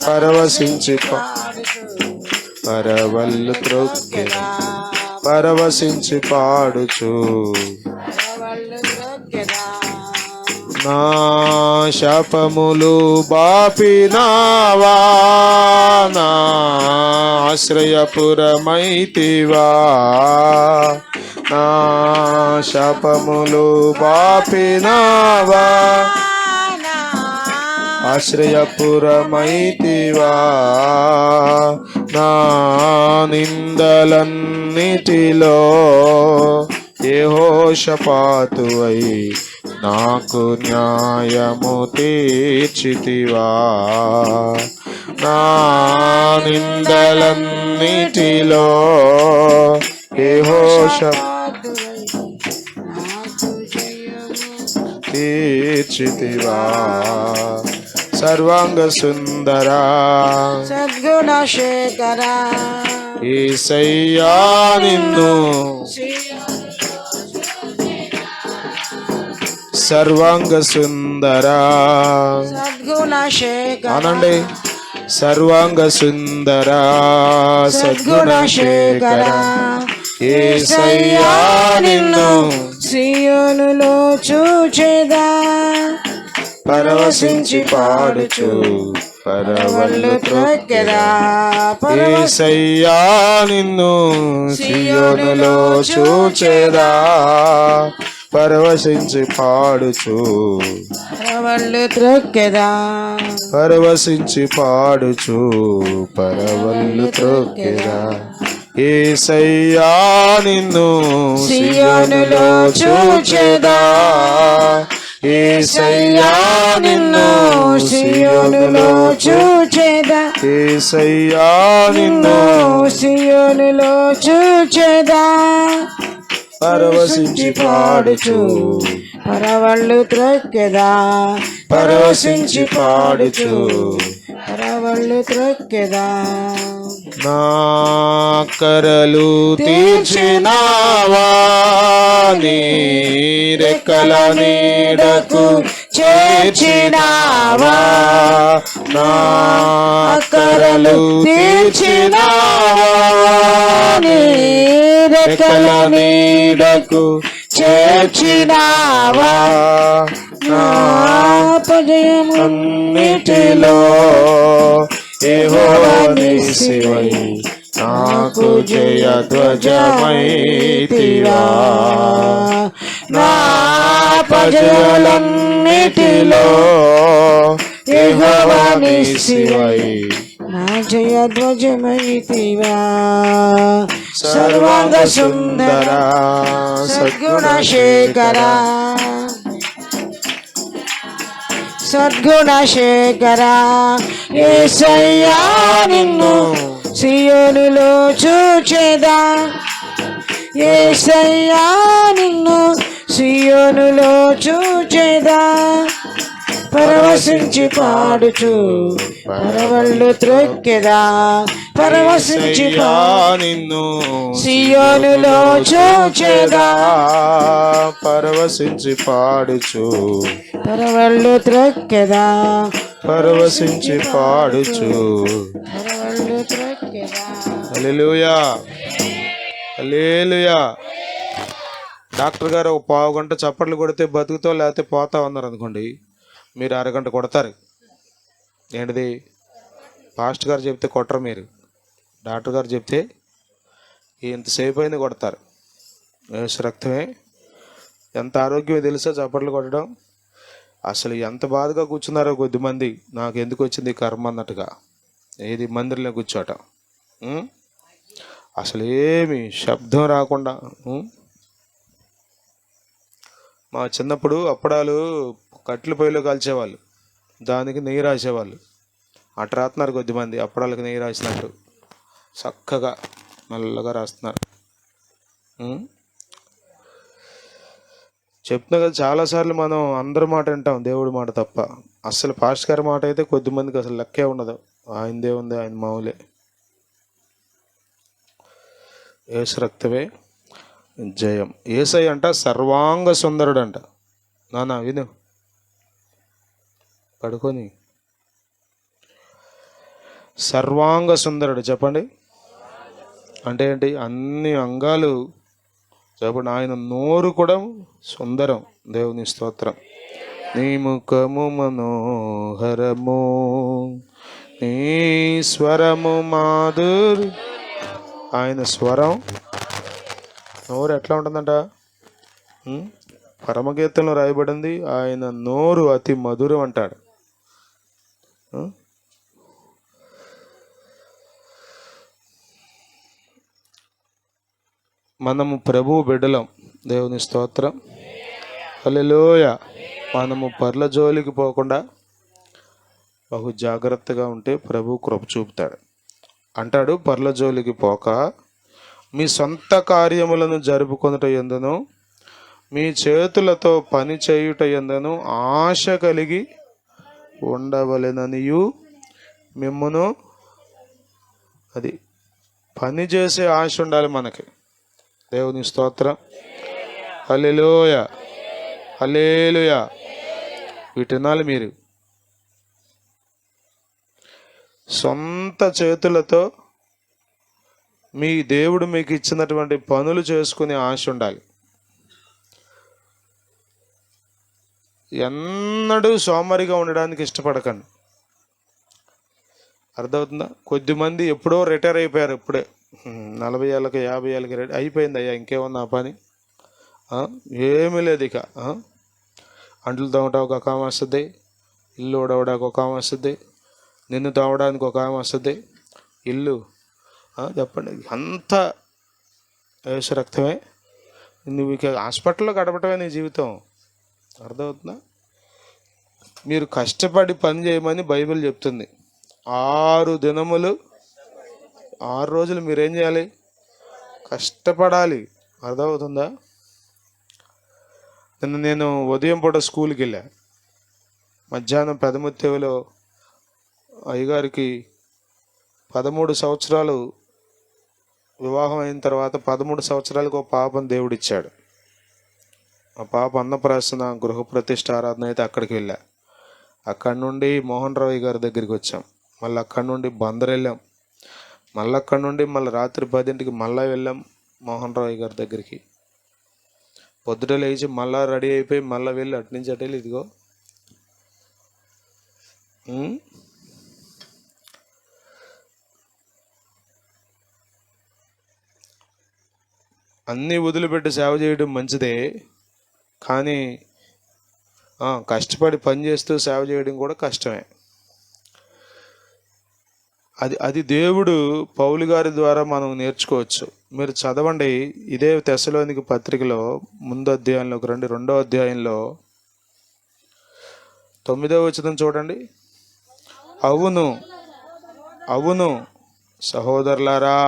పరవశించి పరవళ్ళు త్రొక్కెదా, పరవశించి పాడుచు నా శాపములు బాపినావా, నా ఆశ్రయపురమైతివా, నా శాపములు బాపినావా, ఆశ్రయపురమైతివా, నా నిందలన్నిటిలో యెహోషాపాతువై నాకు న్యాయము తీర్చితివా. నా నిందలన్నిటిలో యెహోషాపాతువై తీర్చితివా. సర్వాంగ సుందరా సద్గుణ శేఖరా, యేసయ్యా నిన్ను సర్వాంగ సుందరా సద్గుణ శేఖరా, అనండి, సర్వాంగ సుందరా సద్గుణ శేఖరా, యేసయ్యా నిన్ను సియోనులో చూచెదా, పరవశించి పాడుచు పరవళ్ళు త్రొక్కెదా. యేసయ్యా నిన్ను సియోనులో చూచెదా, పరవశించి పాడుచు పరవళ్ళు త్రొక్కెదా, పరవశించి పాడుచు పరవళ్ళు త్రొక్కెదా. యేసయ్యా నిన్ను సియోనులో చూచెదా, యేసయ్యా నిన్ను సియోనులో చూచెదా, యేసయ్యా నిన్ను సియోనులో చూచెదా, పరవశించి పాడుచు పరవళ్ళు త్రొక్కెదా పరవశించి పాడుచు పరవళ్ళు త్రొక్కెదా. నా కరలు తీర్చినావా నీ రెక్కల నీడకు చేర్చినావా నా కరలు తీర్చినావా నీ రెక్కల నీడకు చేర్చినావా నా పదయమున్నిటిలో యెహోవా నిస్సివై నాకు జయ ధ్వజమైతివా నా ప్రజలన్నిటిలో యెహోవా నిస్సివై నా జయ ధ్వజమైతివా. సర్వాంగ సుందర సద్గుణ శేఖర సద్గుణ శేఖర యేసయ్యా నిన్ను సియోనులో చూచెదా యేసయ్యా నిన్ను సియోనులో చూచెదా. పరవశించి పాడుచు పరవళ్ళు త్రొక్కెదా పరవశించి నిన్ను సియోనులో చూచెదా పరవశించి పాడుచు పరవళ్ళు త్రొక్కెదా పరవశించి పాడుచు. పరవళ్ళు త్రొక్కెదా. హల్లెలూయా హల్లెలూయా. డాక్టర్ గారు ఒక పావు గంట చప్పట్లు కొడితే బతుకుతావు లేకపోతే పోతావు అన్నారు అనుకోండి, మీరు అరగంట కొడతారు. ఏంటిది? పాస్ట్ గారు చెప్తే కొట్టరు, మీరు డాక్టర్ గారు చెప్తే ఎంతసేపు అయింది కొడతారు. యేసు రక్తమే ఎంత ఆరోగ్యమే తెలుసా చప్పట్లు కొట్టడం. అసలు ఎంత బాధగా కూర్చున్నారో కొద్దిమంది, నాకు ఎందుకు వచ్చింది కర్మ అన్నట్టుగా. ఏది మందిరంలో కూర్చోటం, అసలు ఏమి శబ్దం రాకుండా. మా చిన్నప్పుడు అప్పడాలు కట్టెల పొయ్యిలో కాల్చేవాళ్ళు, దానికి నెయ్యి రాసేవాళ్ళు. అటు రాస్తున్నారు కొద్దిమంది, అప్పడాలకు నెయ్యి రాసినట్టు చక్కగా నల్లగా రాస్తున్నారు. చెప్తున్నా కదా, చాలాసార్లు మనం అందరి మాట వింటాం, దేవుడి మాట తప్ప. అసలు పాస్టర్ గారి మాట అయితే కొద్దిమందికి అసలు లెక్కే ఉండదు. ఆయనదే ఉంది, ఆయన మామూలే. యేసు రక్తమే జయం. యేసయ్య అంట సర్వాంగ సుందరుడు అంట. నానా విను, పడుకొని. సర్వాంగ సుందరుడు చెప్పండి అంటే ఏంటి? అన్ని అంగాలు చెప్పండి. ఆయన నోరు కూడా సుందరం. దేవుని స్తోత్రం. నీ ముఖము మనోహరము, నీ స్వరము మాధురి. ఆయన స్వరం, నోరు ఎట్లా ఉంటుందంట? పరమగీతంలో రాయబడింది, ఆయన నోరు అతి మధురం అంటాడు. మనము ప్రభువు బిడ్డలం. దేవుని స్తోత్రం. హల్లెలూయా. మనము పర్ల జోలికి పోకుండా బహు జాగ్రత్తగా ఉంటే ప్రభు కృప చూపుతాడు. అంటాడు, పర్ల జోలికి పోక మీ సొంత కార్యములను జరుపుకొనుట యందును మీ చేతులతో పని చేయుట యందును ఆశ కలిగి ఉండవలెననియు మిమ్మును. అది పని చేసే ఆశ ఉండాలి మనకి. దేవుని స్తోత్రం. హల్లెలూయా హల్లెలూయా. వీటినాలి మీరు. సొంత చేతులతో మీ దేవుడు మీకు ఇచ్చినటువంటి పనులు చేసుకునే ఆశ ఉండాలి. ఎన్నడూ సోమరిగా ఉండడానికి ఇష్టపడకండి. అర్థమవుతుందా? కొద్దిమంది ఎప్పుడో రిటైర్ అయిపోయారు, ఇప్పుడే 40 ఏళ్ళకి 50 ఏళ్ళకి అయిపోయింది. అయ్యా ఇంకేమన్నా ఆ పని? ఏమీ లేదు ఇక. అంట్లు తోమడానికి ఒక ఆమె వస్తుంది, ఇల్లు ఊడవడానికి ఒక ఆమె వస్తుంది, నిన్ను తోమడానికి ఒక ఆమె వస్తుంది. ఇల్లు చెప్పండి, అంతా యేసు రక్తమే. నువ్వు ఇక హాస్పిటల్లో గడపటమే నీ జీవితం. అర్థమవుతుందా? మీరు కష్టపడి పని చేయమని బైబిల్ చెప్తుంది. 6 దినములు 6 రోజులు మీరేం చేయాలి? కష్టపడాలి. అర్థమవుతుందా? నేను ఉదయం పూట స్కూల్కి వెళ్ళా. మధ్యాహ్నం పెదముత్తేవులో అయ్యగారికి 13 సంవత్సరాలు వివాహం అయిన తర్వాత 13 సంవత్సరాలకు ఒక పాపను దేవుడిచ్చాడు. ఆ పాప అన్నప్రాసన గృహప్రతిష్ఠ ఆరాధన అయితే అక్కడికి వెళ్ళా. అక్కడి నుండి మోహన్ రావు గారి దగ్గరికి వచ్చాం. మళ్ళీ అక్కడి నుండి బందర్ వెళ్ళాం. మళ్ళీ అక్కడి నుండి మళ్ళీ రాత్రి 10ంటికి మళ్ళీ వెళ్ళాం మోహన్ రావు గారి దగ్గరికి. పొద్దుట లేచి మళ్ళీ రెడీ అయిపోయి మళ్ళీ వెళ్ళి అటు నుంచి అటు వెళ్ళి ఇదిగో అన్నీ వదిలిపెట్టి సేవ చేయడం మంచిదే, కానీ కష్టపడి పని చేస్తూ సేవ చేయడం కూడా కష్టమే. అది దేవుడు పౌలు గారి ద్వారా మనం నేర్చుకోవచ్చు. మీరు చదవండి, ఇదే తెస్సలోనిక పత్రికలో ముందు అధ్యాయంలోకి రండి, 2వ అధ్యాయంలో 9వ వచనం చూడండి. అవును సహోదరులారా,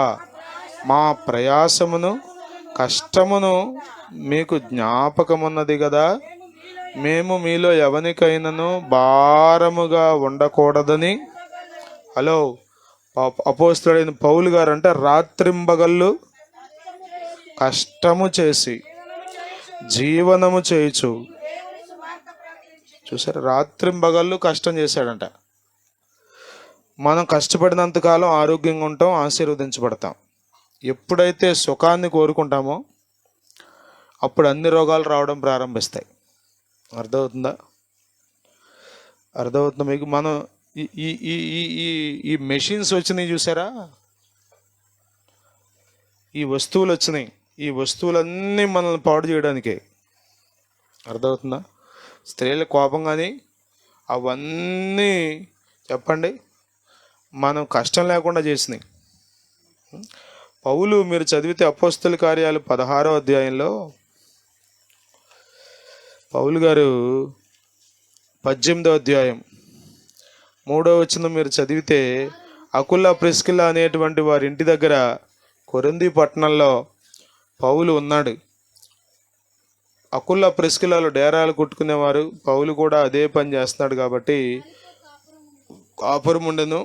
మా ప్రయాసమును కష్టమును మీకు జ్ఞాపకమున్నది కదా. మేము మీలో ఎవనికైనాను భారముగా ఉండకూడదని. హలో, అపోస్తలుడైన పౌలు గారు అంటే రాత్రింబగళ్ళు కష్టము చేసి జీవనము చేయుచు. చూసారు, రాత్రింబగళ్ళు కష్టం చేశాడంట. మనం కష్టపడినంతకాలం ఆరోగ్యంగా ఉంటాం, ఆశీర్వదించబడతాం. ఎప్పుడైతే సుఖాన్ని కోరుకుంటామో అప్పుడు అన్ని రోగాలు రావడం ప్రారంభిస్తాయి. అర్థమవుతుందా మీకు? మనం ఈ ఈ ఈ ఈ మెషిన్స్ వచ్చినాయి చూసారా, ఈ వస్తువులు వచ్చినాయి. ఈ వస్తువులన్నీ మనల్ని పాడు చేయడానికే. అర్థమవుతుందా? స్త్రీల కోపం కానీ అవన్నీ చెప్పండి మనం కష్టం లేకుండా చేసినాయి. పౌలు మీరు చదివితే అపోస్తల కార్యాలు 16వ అధ్యాయంలో పౌలు గారు 18వ అధ్యాయం 3వ వచనం మీరు చదివితే అకుల ప్రిస్కిల అనేటువంటి వారి ఇంటి దగ్గర కొరింథీ పట్టణంలో పౌలు ఉన్నాడు. అకుల ప్రిస్కిలలో డేరాలు కుట్టుకునేవారు. పౌలు కూడా అదే పని చేస్తున్నాడు కాబట్టి కాపురం ఉండెను.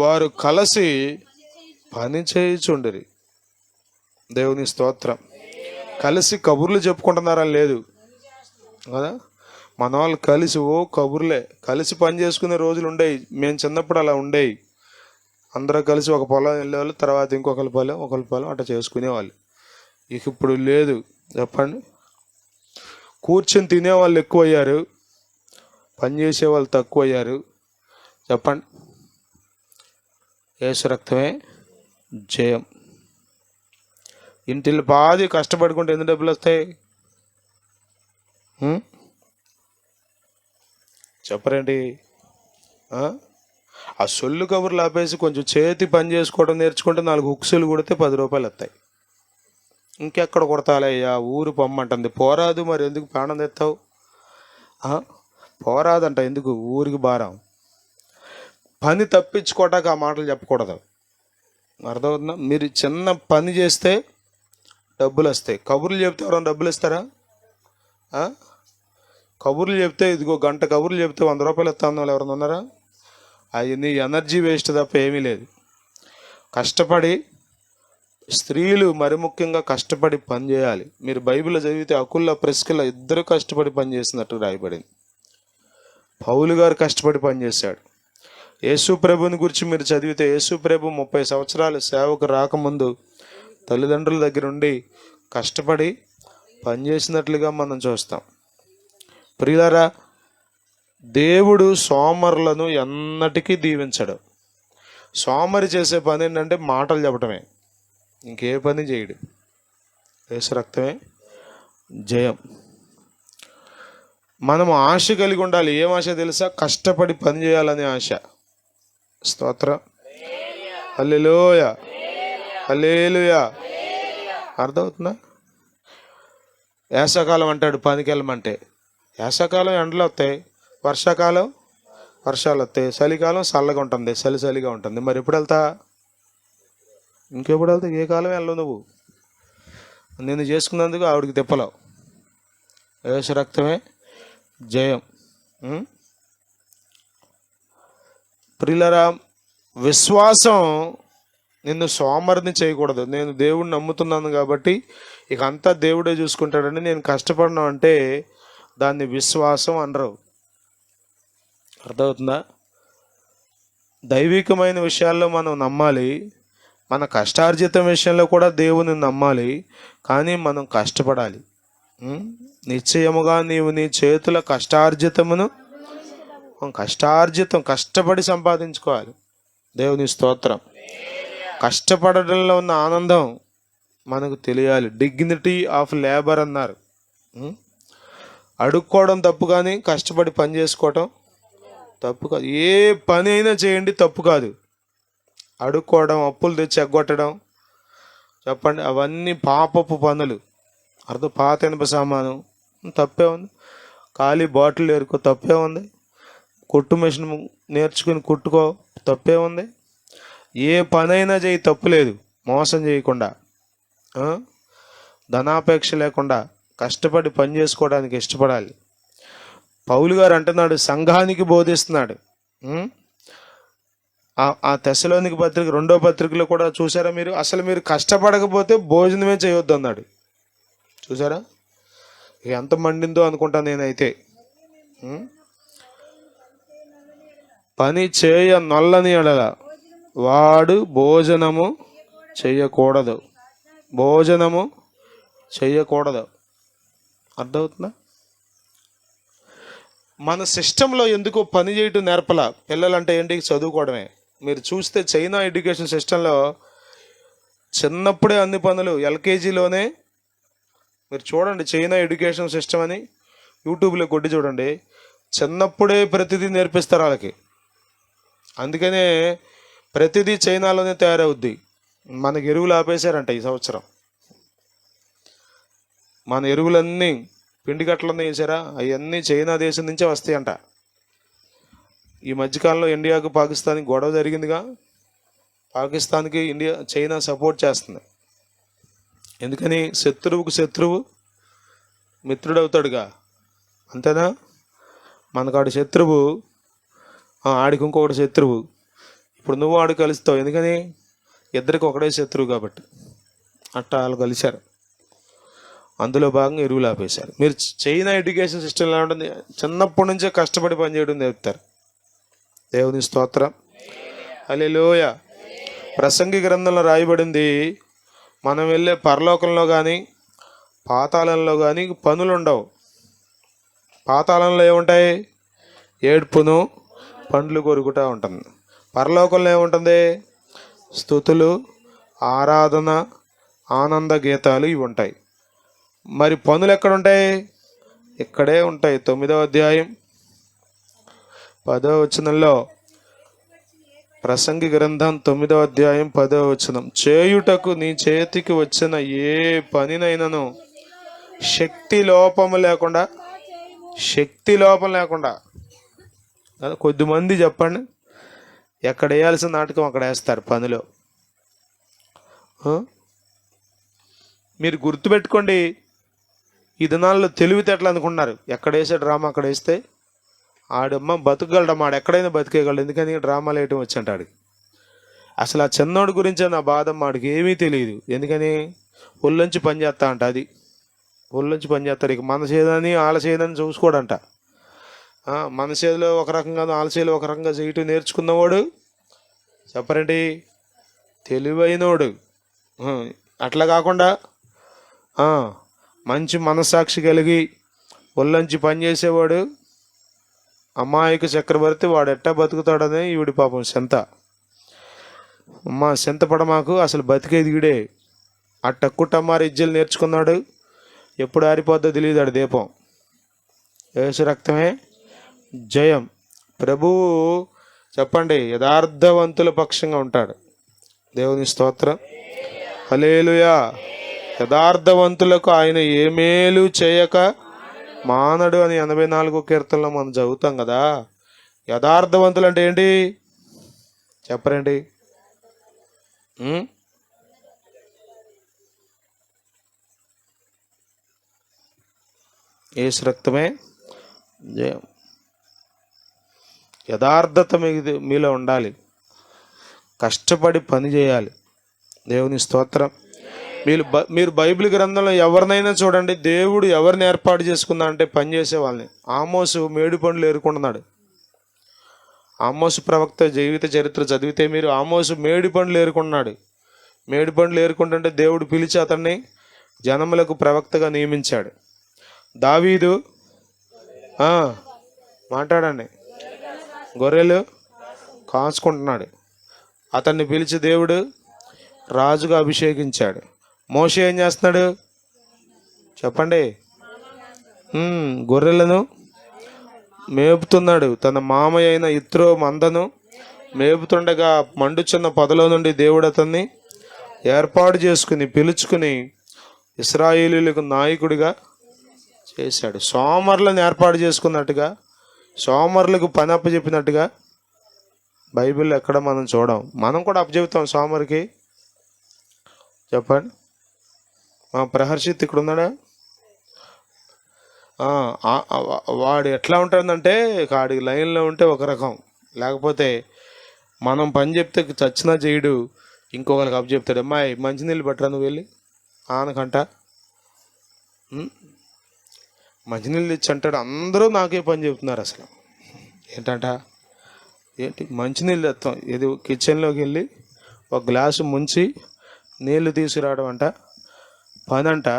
వారు కలిసి పని చేయుచుండిరి. దేవుని స్తోత్రం. కలిసి కబుర్లు చెప్పుకుంటున్నారని లేదు కదా. మన వాళ్ళు కలిసి కబుర్లే, కలిసి పని చేసుకునే రోజులు ఉండేవి. మేము చిన్నప్పుడు అలా ఉండేవి. అందరూ కలిసి ఒక పొలం వెళ్ళేవాళ్ళు, తర్వాత ఇంకొకరి పొలం అట్లా చేసుకునేవాళ్ళు. ఇక ఇప్పుడు లేదు. చెప్పండి, కూర్చొని తినేవాళ్ళు ఎక్కువ అయ్యారు, పని చేసేవాళ్ళు తక్కువ అయ్యారు. చెప్పండి, యేసు రక్తమే జయం. ఇంటిల్లి బాధి కష్టపడుకుంటే ఎన్ని డబ్బులు వస్తాయి చెప్పరేంటి? ఆ సొల్లు కబుర్లు ఆపేసి కొంచెం చేతి పని చేసుకోవడం నేర్చుకుంటే 4 హుక్సులు కొడితే 10 రూపాయలు వస్తాయి. ఇంకెక్కడ కొడతాలయ్యా, ఊరు పొమ్మంటుంది. పోరాదు, మరి ఎందుకు ప్రాణం తెస్తావు? పోరాదంట, ఎందుకు ఊరికి భారం. పని తప్పించుకోవటానికి ఆ మాటలు చెప్పకూడదు. అర్థమవుతుందా? మీరు చిన్న పని చేస్తే డబ్బులు వస్తాయి. కబుర్లు చెప్తే ఎవరైనా డబ్బులు ఇస్తారా? కబుర్లు చెప్తే ఇదిగో గంట కబుర్లు చెప్తే 100 రూపాయలు ఇస్తాను వాళ్ళు ఎవరైనా ఉన్నారా? అది నీ ఎనర్జీ వేస్ట్ తప్ప ఏమీ లేదు. కష్టపడి స్త్రీలు మరి ముఖ్యంగా కష్టపడి పని చేయాలి. మీరు బైబిల్లో చదివితే అకుల ప్రిస్కిల ఇద్దరు కష్టపడి పని చేసినట్టు రాయబడింది. పౌలు గారు కష్టపడి పనిచేశాడు. యేసు ప్రభుని గురించి మీరు చదివితే యేసు ప్రభు 30 సంవత్సరాలు సేవకు రాకముందు తల్లిదండ్రుల దగ్గర ఉండి కష్టపడి పనిచేసినట్లుగా మనం చూస్తాం. ప్రియులారా, దేవుడు సోమరులను ఎన్నటికీ దీవించడు. సోమరి చేసే పని ఏంటంటే మాటలు చెప్పటమే, ఇంకే పని చేయడు. యేసు రక్తమే జయం. మనం ఆశ కలిగి ఉండాలి. ఏం ఆశ తెలుసా? కష్టపడి పని చేయాలనే ఆశ. స్తోత్రం. హల్లెలూయా, హల్లెలూయా. అర్థమవుతుందా? వేసవకాలం అంటాడు పనికి వెళ్ళమంటే. వేసవకాలం ఎండలు వస్తాయి, వర్షాకాలం వర్షాలు వస్తాయి, చలికాలం చల్లగా ఉంటుంది, చలిగా ఉంటుంది. మరి ఎప్పుడు వెళ్తా? ఇంకెప్పుడు వెళ్తా? ఏ కాలం వెళ్ళవు నువ్వు. నేను చేసుకున్నందుకు ఆవిడికి తిప్పలేవు. యేసు రక్తమే జయం. ప్రియులారా, విశ్వాసం నిన్ను సోమరిని చేయకూడదు. నేను దేవుడిని నమ్ముతున్నాను కాబట్టి ఇక అంతా దేవుడే చూసుకుంటాడని నేను కష్టపడను అంటే దాన్ని విశ్వాసం అనరు. అర్థమవుతుందా? దైవికమైన విషయాల్లో మనం నమ్మాలి, మన కష్టార్జితం విషయంలో కూడా దేవుని నమ్మాలి, కానీ మనం కష్టపడాలి. నిశ్చయముగా నీవు నీ చేతుల కష్టపడి సంపాదించుకోవాలి. దేవుని స్తోత్రం. కష్టపడడంలో ఉన్న ఆనందం మనకు తెలియాలి. డిగ్నిటీ ఆఫ్ లేబర్ అన్నారు. అడుక్కోవడం తప్పు, కానీ కష్టపడి పని చేసుకోవటం తప్పు కాదు. ఏ పని అయినా చేయండి, తప్పు కాదు. అడుక్కోవడం, అప్పులు తెచ్చి ఎగ్గొట్టడం, చెప్పండి, అవన్నీ పాపపు పనులు. పాత ఇనుప సామాను తప్పే ఉంది. ఖాళీ బాటిల్ ఏరుకో తప్పే ఉంది. కుట్టు మిషన్ నేర్చుకుని కుట్టుకో తప్పే ఉంది. ఏ పనైనా చేయి, తప్పు లేదు. మోసం చేయకుండా, ధనాపేక్ష లేకుండా కష్టపడి పని చేసుకోవడానికి ఇష్టపడాలి. పౌలు గారు అంటున్నాడు, సంఘానికి బోధిస్తున్నాడు. ఆ తెస్సలోనిక పత్రిక 2వ పత్రికలో కూడా చూసారా మీరు? అసలు మీరు కష్టపడకపోతే భోజనమే చేయొద్దు అన్నాడు. చూసారా? ఎంత మండిందో అనుకుంటా నేనైతే. పని చేయ నొల్లని ఎడల వాడు భోజనము చెయ్యకూడదు. అర్థమవుతుందా? మన సిస్టంలో ఎందుకో పని చేయటం నేర్పలా. పిల్లలంటే ఏంటి? చదువుకోవడమే. మీరు చూస్తే చైనా ఎడ్యుకేషన్ సిస్టంలో చిన్నప్పుడే అన్ని పనులు, ఎల్కేజీలోనే. మీరు చూడండి, చైనా ఎడ్యుకేషన్ సిస్టమ్ అని యూట్యూబ్లో కొట్టి చూడండి. చిన్నప్పుడే ప్రతిదీ నేర్పిస్తారు వాళ్ళకి. అందుకనే ప్రతిదీ చైనాలోనే తయారవుద్ది. మనకి ఎరువులు ఆపేశారంట ఈ సంవత్సరం. మన ఎరువులన్నీ, పిండి కట్టలన్నీ వేసారా, అవన్నీ చైనా దేశం నుంచే వస్తాయంట. ఈ మధ్యకాలంలో ఇండియాకు పాకిస్తాన్కి గొడవ జరిగిందిగా. పాకిస్తాన్కి చైనా సపోర్ట్ చేస్తుంది. ఎందుకని? శత్రువుకు శత్రువు మిత్రుడవుతాడుగా, అంతేనా? మనకాడు శత్రువు, ఆడికి ఇంకొకటి శత్రువు. ఇప్పుడు నువ్వు ఆడు కలుస్తావు. ఎందుకని? ఇద్దరికి ఒకటే శత్రువు కాబట్టి. అట్టా వాళ్ళు కలిశారు. అందులో భాగంగా ఎరువులు ఆపేశారు. మీరు చైనా ఎడ్యుకేషన్ సిస్టమ్ ఎలా ఉంటుంది? చిన్నప్పటి నుంచే కష్టపడి పనిచేయడం నేర్పుతారు. దేవుని స్తోత్రం. హల్లెలూయా. ప్రసంగి గ్రంథంలో రాయబడింది, మనం వెళ్ళే పరలోకంలో కానీ పాతాళంలో కానీ పనులు ఉండవు. పాతాళంలో ఏముంటాయి? ఏడ్పును పండ్లు కొరుకుట ఉంటుంది. పరలోకంలో ఏముంటుంది? స్తుతులు, ఆరాధన, ఆనంద గీతాలు ఇవి ఉంటాయి. మరి పనులు ఎక్కడుంటాయి? ఇక్కడే ఉంటాయి. 9వ అధ్యాయం 10వ వచనంలో, ప్రసంగి గ్రంథం 9వ అధ్యాయం 10వ వచనం, చేయుటకు నీ చేతికి వచ్చిన ఏ పనినైనను శక్తి లోపం లేకుండా కొద్దిమంది చెప్పండి, ఎక్కడ వేయాల్సిన నాటకం అక్కడ వేస్తారు పనిలో. మీరు గుర్తుపెట్టుకోండి, ఈ దినాల్లో తెలివితేటలు అనుకున్నారు. ఎక్కడ వేసే డ్రామా అక్కడ వేస్తే ఆడమ్మ బతకగలడమ్మ, ఆడు ఎక్కడైనా బతికేయగలడు. ఎందుకని? డ్రామాలు వేయటం వచ్చంటాడు. అసలు ఆ చిన్నోడి గురించి నా బాధమ్మ, ఆడికి ఏమీ తెలియదు. ఎందుకని? ఒళ్ళొంచి పని చేస్తా అంట. అది ఒళ్ళొంచి పని చేస్తాడు. ఇక మన చేదని ఆళ్ళ చేదని చూసుకోడంట. మన చేతిలో ఒక రకంగా, ఆళ్ళ చేతిలో ఒక రకంగా చేయటం నేర్చుకున్నవాడు చెప్పరండి తెలివైనోడు. అట్లా కాకుండా మంచి మనస్సాక్షి కలిగి ఒళ్ళంచి పనిచేసేవాడు అమాయక చక్రవర్తి. వాడు ఎట్టా బతుకుతాడని ఈవిడి పాపం చింత. చింతపడ మాకు, అసలు బతికేది ఈడే. ఆ టక్కుటమ్మారి ఇజ్జలు నేర్చుకున్నాడు. ఎప్పుడు ఆరిపోద్దో తెలియదు ఆడు దీపం. యేసు రక్తమే జయం. ప్రభువు చెప్పండి, యథార్థవంతుల పక్షంగా ఉంటాడు. దేవుని స్తోత్రం. హల్లెలూయా. యథార్థవంతులకు ఆయన ఏ మేలు చేయక మానడు అని 84వ కీర్తనలో మనం చదువుతాం కదా. యథార్థవంతులు అంటే ఏంటి చెప్పరండి? యేసు రక్తమే జయం. యథార్థత మీలో ఉండాలి. కష్టపడి పని చేయాలి. దేవుని స్తోత్రం. మీరు బైబిల్ గ్రంథంలో ఎవరినైనా చూడండి, దేవుడు ఎవరిని ఏర్పాటు చేసుకున్నా అంటే పనిచేసే వాళ్ళని. ఆమోసు మేడి పండ్లు ఏరుకుంటున్నాడు. ఆమోసు ప్రవక్త జీవిత చరిత్ర చదివితే మీరు ఆమోసు మేడి పండ్లు ఏరుకున్నాడు. మేడి పండ్లు ఏరుకుంటుంటే దేవుడు పిలిచి అతన్ని జనములకు ప్రవక్తగా నియమించాడు. దావీదు మాట్లాడండి, గొర్రెలు కాచుకుంటున్నాడు. అతన్ని పిలిచి దేవుడు రాజుగా అభిషేకించాడు. మోషే ఏం చేస్తున్నాడు చెప్పండి? గొర్రెలను మేపుతున్నాడు. తన మామయ్య అయిన ఇత్రో మందను మేపుతుండగా మండుచున్న పొదలో నుండి దేవుడు అతన్ని ఏర్పాటు చేసుకుని పిలుచుకుని ఇశ్రాయేలీయులకు నాయకుడిగా చేశాడు. సోమరులను ఏర్పాటు చేసుకున్నట్టుగా, సోమరులకు పని అప్పచెప్పినట్టుగా బైబిల్లో ఎక్కడ మనం చూడం. మనం కూడా అప్పచెప్తాం సోమరికి. చెప్పండి. మా ప్రహర్షిత్ ఇక్కడ ఉన్నాడా? వాడు ఎట్లా ఉంటుందంటే వాడికి లైన్లో ఉంటే ఒక రకం, లేకపోతే మనం పని చెప్తే చచ్చినా చేయడు. ఇంకొకరికి అప్పచెప్తాడు. అమ్మాయి మంచినీళ్ళు పట్టరా నువ్వు వెళ్ళి ఆనకంట, మంచినీళ్ళు తెచ్చి అంటాడు. అందరూ నాకే పని చెప్తున్నారు. అసలు ఏంటి మంచినీళ్ళు తెస్తాం, ఇది కిచెన్లోకి వెళ్ళి ఒక గ్లాసు ముంచి నీళ్లు తీసుకురావడం అంట పని అంట.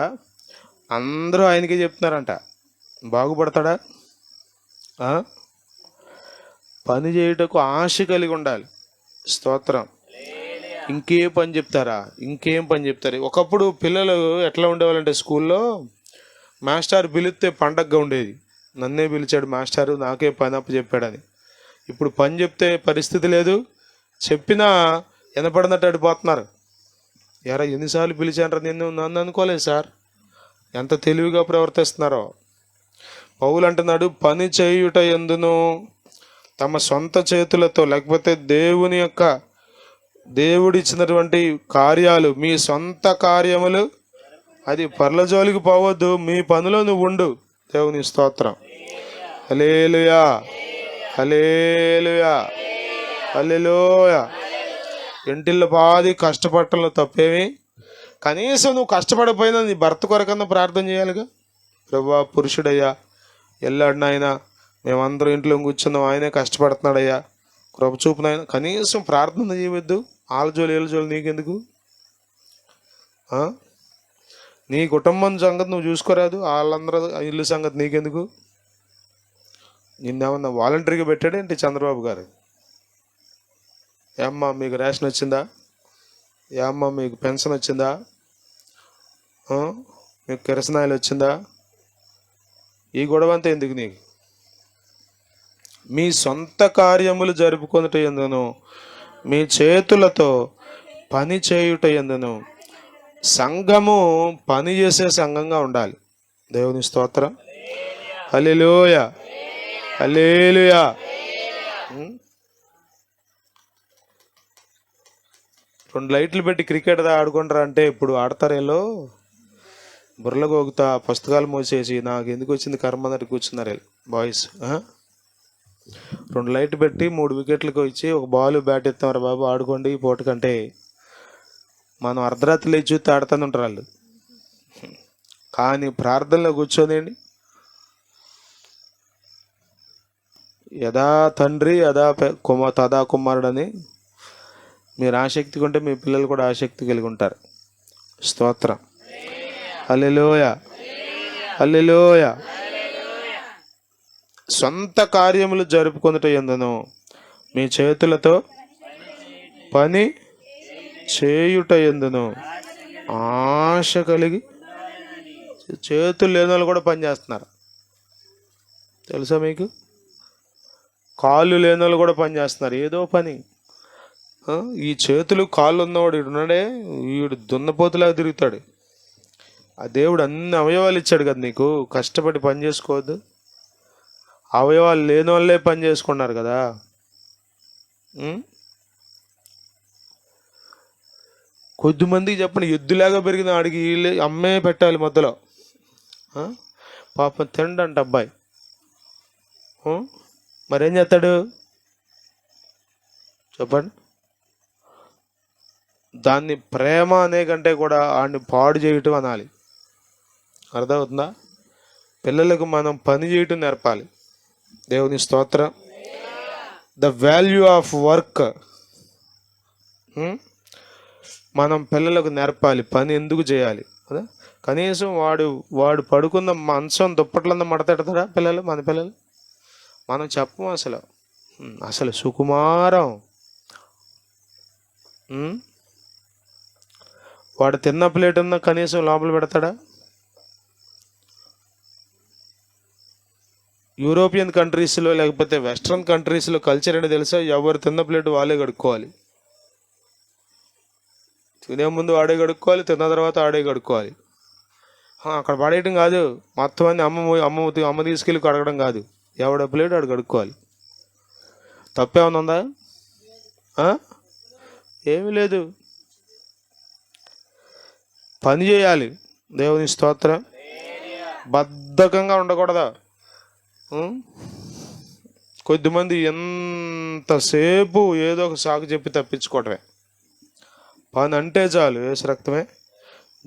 అందరూ ఆయనకే చెప్తున్నారంట. బాగుపడతాడా? పని చేయుటకు ఆశ కలిగి ఉండాలి. స్తోత్రం. ఇంకేం పని చెప్తారు? ఒకప్పుడు పిల్లలు ఎట్లా ఉండేవాళ్ళంటే స్కూల్లో మాస్టర్ పిలిస్తే పండగగా ఉండేది. నన్నే పిలిచాడు మాస్టారు, నాకే పని అప్పు చెప్పాడని. ఇప్పుడు పని చెప్తే పరిస్థితి లేదు. చెప్పినా వినపడినట్టు అడిపోతున్నారు. ఎరా ఎన్నిసార్లు పిలిచానరా నిన్ను? నన్ను అనుకోలేదు సార్. ఎంత తెలివిగా ప్రవర్తిస్తున్నారో. పౌలు అంటున్నాడు, పని చేయుట యందును తమ సొంత చేతులతో, లేకపోతే దేవుడిచ్చినటువంటి కార్యాలు, మీ సొంత కార్యములు, అది పర్లజోలికి పోవద్దు. మీ పనిలో నువ్వు ఉండు. దేవుని స్తోత్రం. హల్లెలూయా, హల్లెలూయా, హల్లెలూయా. ఇంటిల్లో బాది కష్టపడటంలో తప్పేమి. కనీసం నువ్వు కష్టపడిపోయినా నీ భర్త కొరకన్నా ప్రార్థన చేయాలిగా. ప్రభువా, పురుషుడయ్యా వెళ్ళాడు నాయన, మేమందరం ఇంట్లో కూర్చున్నాం, ఆయనే కష్టపడుతున్నాడయ్యా, కృప చూపునాయన. కనీసం ప్రార్థన చేయవద్దు. ఆలజోలు ఏలజోలు నీకెందుకు? నీ కుటుంబం సంగతి నువ్వు చూసుకోరాదు, వాళ్ళందరూ ఇల్లు సంగతి నీకెందుకు? నిన్నేమన్నా వాలంటరీగా పెట్టాడేంటి చంద్రబాబు గారు? ఏమ్మా మీకు రేషన్ వచ్చిందా? ఏమ్మా మీకు పెన్షన్ వచ్చిందా? మీకు కిరసనాయిలు వచ్చిందా? ఈ గొడవ అంతా ఎందుకు నీకు? మీ సొంత కార్యములు జరుపుకొనుట యందును, మీ చేతులతో పని చేయుట యందును. సంఘము పని చేసే సంఘంగా ఉండాలి. దేవుని స్తోత్రం. హల్లెలూయా, హల్లెలూయా. 2 లైట్లు పెట్టి క్రికెట్ ఆడుకుంటారా అంటే ఇప్పుడు ఆడతారేలో బుర్రలు గోగుతా పుస్తకాలు మోసేసి నాకు ఎందుకు వచ్చింది కర్మ అన్నట్టు కూర్చున్నారు బాయ్స్. 2 లైట్లు పెట్టి 3 వికెట్లకు ఇచ్చి ఒక బాల్ బ్యాట్ ఎత్తామరా బాబు ఆడుకోండి ఈ పూట కంటే, మనం అర్ధరాత్రి లేచి చూస్తే ఆడుతూనే ఉంటారు వాళ్ళు. కానీ ప్రార్థనలో కూర్చోనేండి, యథా తండ్రి తదా కుమారుడని మీరు ఆసక్తి ఉంటే మీ పిల్లలు కూడా ఆసక్తి కలిగి ఉంటారు. స్తోత్రం. హల్లెలూయా, హల్లెలూయా. సొంత కార్యములు జరుపుకొనుట యందును, మీ చేతులతో పని చేయుట యందును ఆశ కలిగి. చేతులు లేని వాళ్ళు కూడా పని చేస్తున్నారు తెలుసా మీకు? కాళ్ళు లేని వాళ్ళు కూడా పని చేస్తున్నారు, ఏదో పని. ఈ చేతులు కాళ్ళు ఉన్నవాడు ఉన్నాడే, వీడు దున్నపోతులాగా తిరుగుతాడు. ఆ దేవుడు అన్ని అవయవాలు ఇచ్చాడు కదా నీకు, కష్టపడి పని చేసుకోవద్దు. అవయవాలు లేని వాళ్ళే పని చేసుకున్నారు కదా. కొద్దిమందికి చెప్పండి, ఎద్దులాగా పెరిగిన ఆడికి అమ్మే పెట్టాలి మధ్యలో. పాపం తిండంట అబ్బాయి. మరేం చేస్తాడు చెప్పండి? దాన్ని ప్రేమ అనే కంటే కూడా ఆడిని పాడు చేయటం అనాలి. అర్థమవుతుందా? పిల్లలకు మనం పని చేయటం నేర్పాలి. దేవుని స్తోత్రం. ద వాల్యూ ఆఫ్ వర్క్ మనం పిల్లలకు నేర్పాలి. పని ఎందుకు చేయాలి కదా. కనీసం వాడు పడుకున్న మంచం దుప్పట్లన్నా మడతెడతారా పిల్లలు? మన పిల్లలు మనం చెప్పము అసలు సుకుమారం. వాడు తిన్న ప్లేట్ ఉన్న కనీసం లోపల పెడతాడా? యూరోపియన్ కంట్రీస్లో లేకపోతే వెస్ట్రన్ కంట్రీస్లో కల్చర్ ఏంటో తెలుసా? ఎవరు తిన్న ప్లేట్ వాళ్ళే కడుక్కోవాలి. తినే ముందు ఆడే కడుక్కోవాలి, తిన్న తర్వాత ఆడే కడుక్కోవాలి. అక్కడ పడేయటం కాదు, మొత్తం అన్ని అమ్మ తీసుకెళ్ళి కడగడం కాదు. ఎవడ ప్లేట్ ఆడు కడుక్కోవాలి. తప్పేమన్నా ఉందా? ఏమీ లేదు. పని చేయాలి. దేవుని స్తోత్రం. బద్ధకంగా ఉండకూడదా? కొద్దిమంది ఎంతసేపు ఏదో ఒక సాకు చెప్పి తప్పించుకోవటమే. పని అంటే చాలు యేసు రక్తమే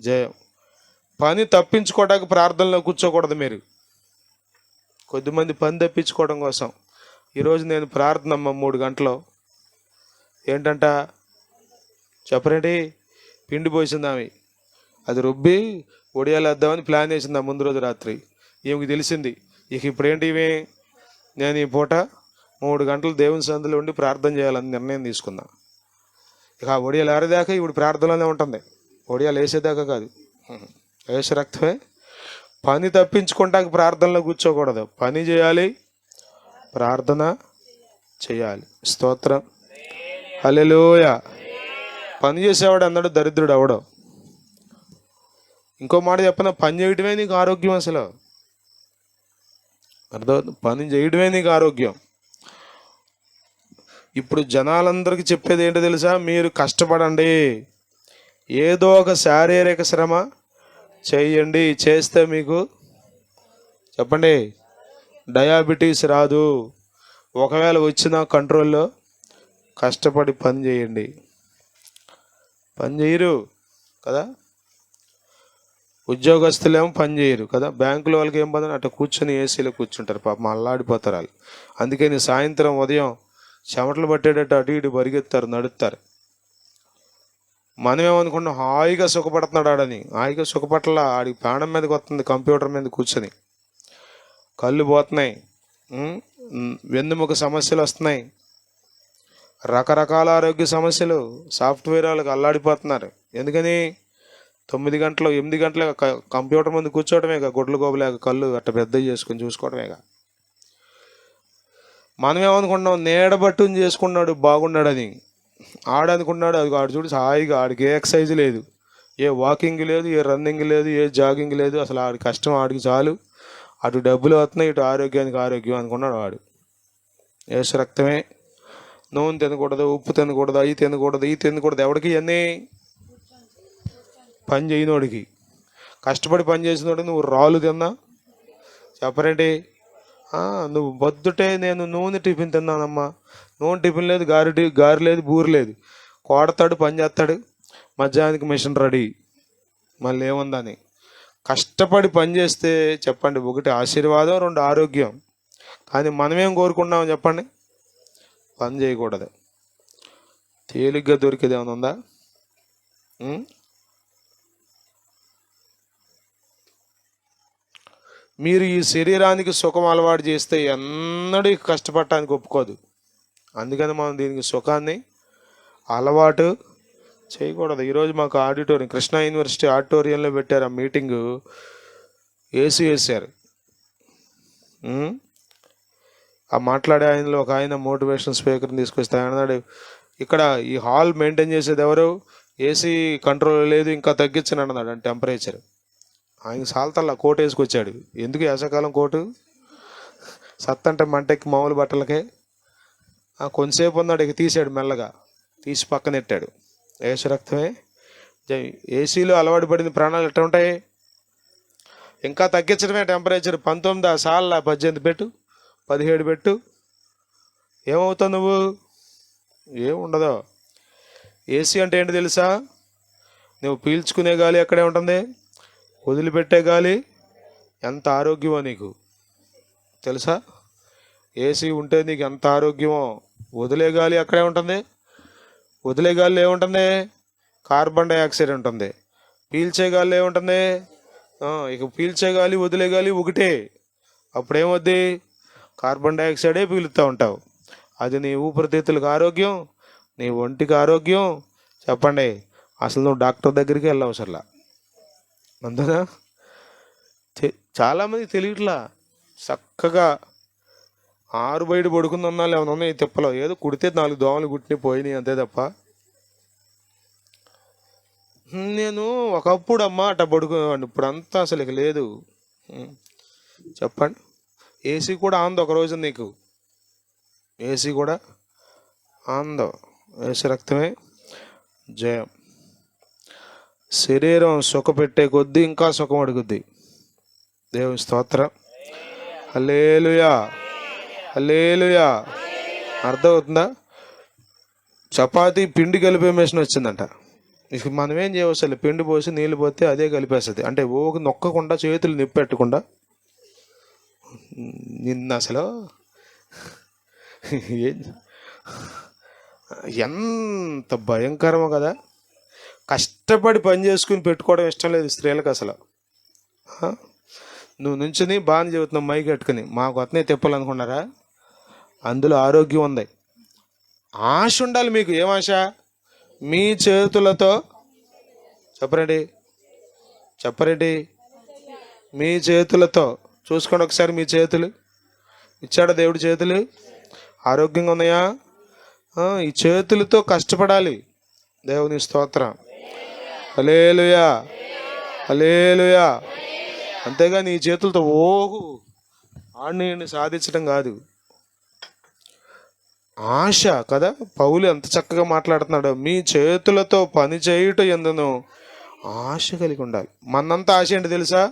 జయం. పని తప్పించుకోవడానికి ప్రార్థనలో కూర్చోకూడదు మీరు. కొద్దిమంది పని తప్పించుకోవడం కోసం ఈరోజు నేను ప్రార్థన 3 గంటలు ఏంటంట చెప్పరేంటి? పిండి పోసింది ఆమె, అది రుబ్బి ఒడియాలు వేద్దామని ప్లాన్ వేసింది ముందు రోజు రాత్రి. ఈమెకి తెలిసింది ఇప్పుడు ఏంటి నేను ఈ పూట 3 గంటలు దేవుని సందులో ఉండి ప్రార్థన చేయాలని నిర్ణయం తీసుకున్నా. ఇక ఆ ఒడియాలు ఆరేదాకా ఇప్పుడు ప్రార్థనలోనే ఉంటుంది, ఒడియాలు వేసేదాకా కాదు. యేసు రక్తమే. పని తప్పించుకుంటానికి ప్రార్థనలో కూర్చోకూడదు. పని చేయాలి, ప్రార్థన చేయాలి. స్తోత్రం. హల్లెలూయా. పని చేసేవాడు అన్నాడు దరిద్రుడు అవడం. ఇంకో మాట చెప్పిన, పని చేయడమే నీకు ఆరోగ్యం. అసలు అర్థం, పని చేయడమే నీకు ఆరోగ్యం. ఇప్పుడు జనాలందరికీ చెప్పేది ఏంటో తెలుసా? మీరు కష్టపడండి, ఏదో ఒక శారీరక శ్రమ చేయండి, చేస్తే మీకు చెప్పండి డయాబెటీస్ రాదు. ఒకవేళ వచ్చినా కంట్రోల్లో కష్టపడి పని చేయండి. పని చేయరు కదా, ఉద్యోగస్తులేమో పని చేయరు కదా. బ్యాంకులో వాళ్ళకి ఏం పని? అట్లా కూర్చొని ఏసీలో కూర్చుంటారు, పాపం అల్లాడిపోతారు వాళ్ళు. అందుకని సాయంత్రం ఉదయం చెమటలు పట్టేటట్టు అటు ఇటు పరిగెత్తారు, నడుస్తారు. మనమేమనుకున్నాం హాయిగా సుఖపడుతున్నాడు ఆడని. హాయిగా సుఖపట్ల, ఆడికి ప్రాణం మీదకి వస్తుంది కంప్యూటర్ మీద కూర్చొని. కళ్ళు పోతున్నాయి, వెన్నుముక సమస్యలు వస్తున్నాయి, రకరకాల ఆరోగ్య సమస్యలు. సాఫ్ట్వేర్ వాళ్ళకి అల్లాడిపోతున్నారు. ఎందుకని? 9 గంటలు 8 గంటలు కంప్యూటర్ ముందు కూర్చోవడమేగా, గుడ్లు గోబలేక కళ్ళు అట్ట పెద్ద చేసుకొని చూసుకోవడమేగా. మనమేమనుకున్నాం నీడబట్టుని చేసుకున్నాడు బాగున్నాడని. ఆడనుకున్నాడు, అది ఆడు చూడు హాయిగా, ఆడికి ఏ ఎక్సర్సైజ్ లేదు, ఏ వాకింగ్ లేదు, ఏ రన్నింగ్ లేదు, ఏ జాగింగ్ లేదు. అసలు ఆడి కష్టం ఆడికి చాలు. అటు డబ్బులు వస్తున్నాయి, ఇటు ఆరోగ్యానికి ఆరోగ్యం అనుకున్నాడు వాడు. యేసు రక్తమే. నూనె తినకూడదు, ఉప్పు తినకూడదు, అవి తినకూడదు, ఇవి తినకూడదు. ఎవడికి అన్నీ? పని చేయనోడికి. కష్టపడి పని చేసినోడు నువ్వు రాళ్ళు తిన్నా చెప్పరేంటి? నువ్వు బొద్దుటే నేను నూనె టిఫిన్ తిన్నానమ్మా, నూనె టిఫిన్ లేదు, గారి లేదు, బూరు లేదు. కోడతాడు, పని చేస్తాడు, మధ్యాహ్నానికి మిషన్ రెడీ. మళ్ళీ ఏముందని? కష్టపడి పని చేస్తే చెప్పండి, 1 ఆశీర్వాదం, 2 ఆరోగ్యం. కానీ మనమేం కోరుకున్నాం చెప్పండి? పని చేయకూడదు. తేలిగ్గా దొరికేది ఏమైనా ఉందా? మీరు ఈ శరీరానికి సుఖం అలవాటు చేస్తే ఎన్నడూ కష్టపడటానికి ఒప్పుకోదు. అందుకని మనం దీనికి సుఖాన్ని అలవాటు చేయకూడదు. ఈరోజు మాకు ఆడిటోరియం, కృష్ణా యూనివర్సిటీ ఆడిటోరియంలో పెట్టారు. ఆ మీటింగు ఏసీ వేశారు. ఆ మాట్లాడే ఆయనలో ఒక ఆయన మోటివేషన్ స్పీకర్ని తీసుకొస్తే ఆయన అన్నాడు, ఇక్కడ ఈ హాల్ మెయింటైన్ చేసేది ఎవరు? ఏసీ కంట్రోల్ లేదు, ఇంకా తగ్గించను అన్నాడు. అంటే టెంపరేచర్ ఆయన సాల్తల్లా కోట్ వేసుకొచ్చాడు. ఎందుకు వేసవకాలం కోటు? సత్తంటే మంటెక్కి మామూలు బట్టలకే. కొంతసేపు ఉన్నాడు, ఇక తీసాడు, మెల్లగా తీసి పక్కనెట్టాడు. యేసు రక్తమే. ఏసీలో అలవాటు పడిన ప్రాణాలు ఎట్లా ఉంటాయి? ఇంకా తగ్గించడమే టెంపరేచర్. 19 సార్ల 18 పెట్టు, 17 పెట్టు, ఏమవుతావు నువ్వు? ఏముండదు. ఏసీ అంటే ఏంటి తెలుసా? నువ్వు పీల్చుకునే గాలి ఎక్కడే ఉంటుంది, వదిలిపెట్టే గాలి ఎంత ఆరోగ్యమో నీకు తెలుసా? ఏసీ ఉంటే నీకు ఎంత ఆరోగ్యమో. వదిలే గాలి అక్కడే ఉంటుంది. వదిలే గాలి ఏముంటుంది? కార్బన్ డైఆక్సైడ్ ఉంటుంది. పీల్చే గాలి ఏముంటుంది? ఇక పీల్చే గాలి వదిలే గాలి ఒకటే. అప్పుడేమొద్ది? కార్బన్ డైఆక్సైడే పీలుస్తూ ఉంటావు. అది నీ ఊపిరితిత్తులకు ఆరోగ్యం, నీ ఒంటికి ఆరోగ్యం. చెప్పండి, అసలు నువ్వు డాక్టర్ దగ్గరికి వెళ్ళవసరలా. అంతేనా? చాలామంది తెలియట్లా. చక్కగా ఆరు బయట పడుకుని ఉన్నాళ్ళు ఏమైనా ఉన్నాయి తిప్పలో, ఏదో కుడితే 4 దోమలు కుట్టినాయి పోయినాయి అంతే తప్ప. నేను ఒకప్పుడు అమ్మ అట్ట పడుకునేవాడిని, ఇప్పుడు అంతా అసలు ఇక లేదు. చెప్పండి. ఏసీ కూడా ఆందో ఒక రోజు నీకు, ఏసీ కూడా ఆందో. ఏసీ రక్తమే జయం. శరీరం సుఖపెట్టే కొద్దీ ఇంకా సుఖం అడుగుద్ది. దేవుని స్తోత్రం. హల్లెలూయా, హల్లెలూయా. అర్థమవుతుందా? చపాతీ పిండి కలిపే మెషిన్ వచ్చిందంట. ఇక మనం ఏం చేయవసలు, పిండి పోసి నీళ్ళు పోతే అదే కలిపేస్తుంది. అంటే నొక్కకుండా చేతులు నిప్పెట్టకుండా. నిన్న అసలు ఎంత భయంకరమో కదా. కష్టపడి పని చేసుకుని పెట్టుకోవడం ఇష్టం లేదు స్త్రీలకు అసలు. నువ్వు నుంచుని బాగా చెబుతున్నావు మైకి కట్టుకుని, మాకు అతనే తిప్పాలనుకున్నారా? అందులో ఆరోగ్యం ఉంది. ఆశ ఉండాలి మీకు. ఏం ఆశ? మీ చేతులతో చెప్పరండి, చెప్పరండి. మీ చేతులతో చూసుకోండి ఒకసారి. మీ చేతులు ఇచ్చాడా దేవుడు? చేతులు ఆరోగ్యంగా ఉన్నాయా? ఈ చేతులతో కష్టపడాలి. దేవుని స్తోత్రం. హల్లెలూయా, హల్లెలూయా. అంతేగా నీ చేతులతో ఆడిని సాధించడం కాదు. ఆశ కదా. పౌలు ఎంత చక్కగా మాట్లాడుతున్నాడు. మీ చేతులతో పని చేయుట యందును ఆశ కలిగి ఉండాలి. మనంతా ఆశ ఏంటి తెలుసా?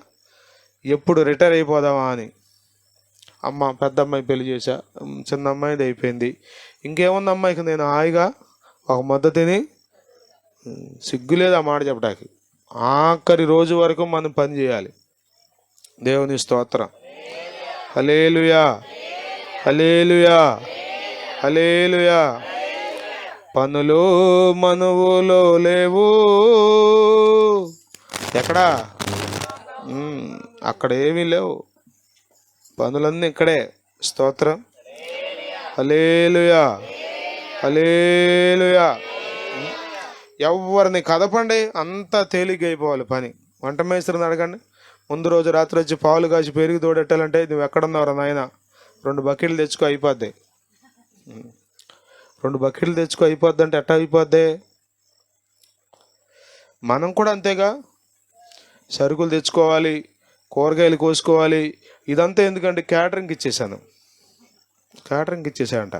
ఎప్పుడు రిటైర్ అయిపోదామా అని. పెద్ద అమ్మాయి పెళ్లి చేశా, చిన్న అమ్మాయిది అయిపోయింది, ఇంకేముంది అమ్మాయికి నేను హాయిగా ఒక ముద్ద తిని, సిగ్గులేదు ఆ మాట చెప్పడానికి. ఆఖరి రోజు వరకు మనం పని చేయాలి. దేవుని స్తోత్రం. హల్లెలూయా, హల్లెలూయా, హల్లెలూయా. పనులు మనువులో లేవు. ఎక్కడా? అక్కడ ఏమీ లేవు. పనులన్నీ ఇక్కడే. స్తోత్రం. హల్లెలూయా, హల్లెలూయా. ఎవరిని కదపండి, అంతా తేలిగ్గా అయిపోవాలి పని. వంట మేస్త్రిని అడగండి, ముందు రోజు రాత్రి వచ్చి పాలు కాచి పెరిగి తోడెట్టాలంటే నువ్వు ఎక్కడున్నావురా నాయన, 2 బకెట్లు తెచ్చుకో అయిపోద్ది. 2 బకెట్లు తెచ్చుకో అయిపోద్ది అంటే ఎట్టా అయిపోద్ది? మనం కూడా అంతేగా. సరుకులు తెచ్చుకోవాలి, కూరగాయలు కోసుకోవాలి. ఇదంతా ఎందుకంటే క్యాటరింగ్కి ఇచ్చేసాను. క్యాటరింగ్కి ఇచ్చేసానంట.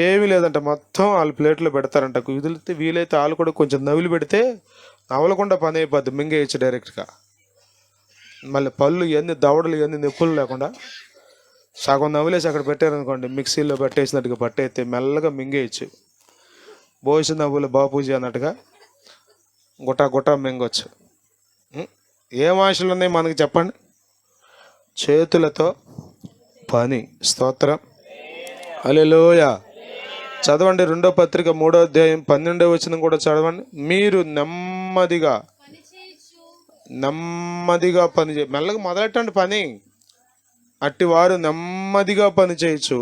ఏమీ లేదంట, మొత్తం వాళ్ళు ప్లేట్లో పెడతారంట. కుదిరితే వీలైతే వాళ్ళు కూడా కొంచెం నవిలి పెడితే నవలకుండా పని అయిపోద్ది, మింగేయచ్చు డైరెక్ట్గా. మళ్ళీ పళ్ళు ఇవన్నీ దవడలు ఇవన్నీ నొప్పులు లేకుండా సగం నవ్వులేసి అక్కడ పెట్టారనుకోండి, మిక్సీలో పట్టేసినట్టుగా పట్టేస్తే మెల్లగా మింగేయచ్చు. భోజన నవ్వులు బాపూజీ అన్నట్టుగా గుట్ట గుట్ట మింగొచ్చు. ఏం ఆశలు ఉన్నాయి మనకి చెప్పండి? చేతులతో పని. స్తోత్రం. హల్లెలూయా. చదవండి 2వ పత్రిక 3వ అధ్యాయం 12వ వచనం కూడా చదవండి. మీరు నెమ్మదిగా పని మెల్లగా మొదలెట్టండి పని. అట్టి వారు నెమ్మదిగా పని చేయొచ్చు,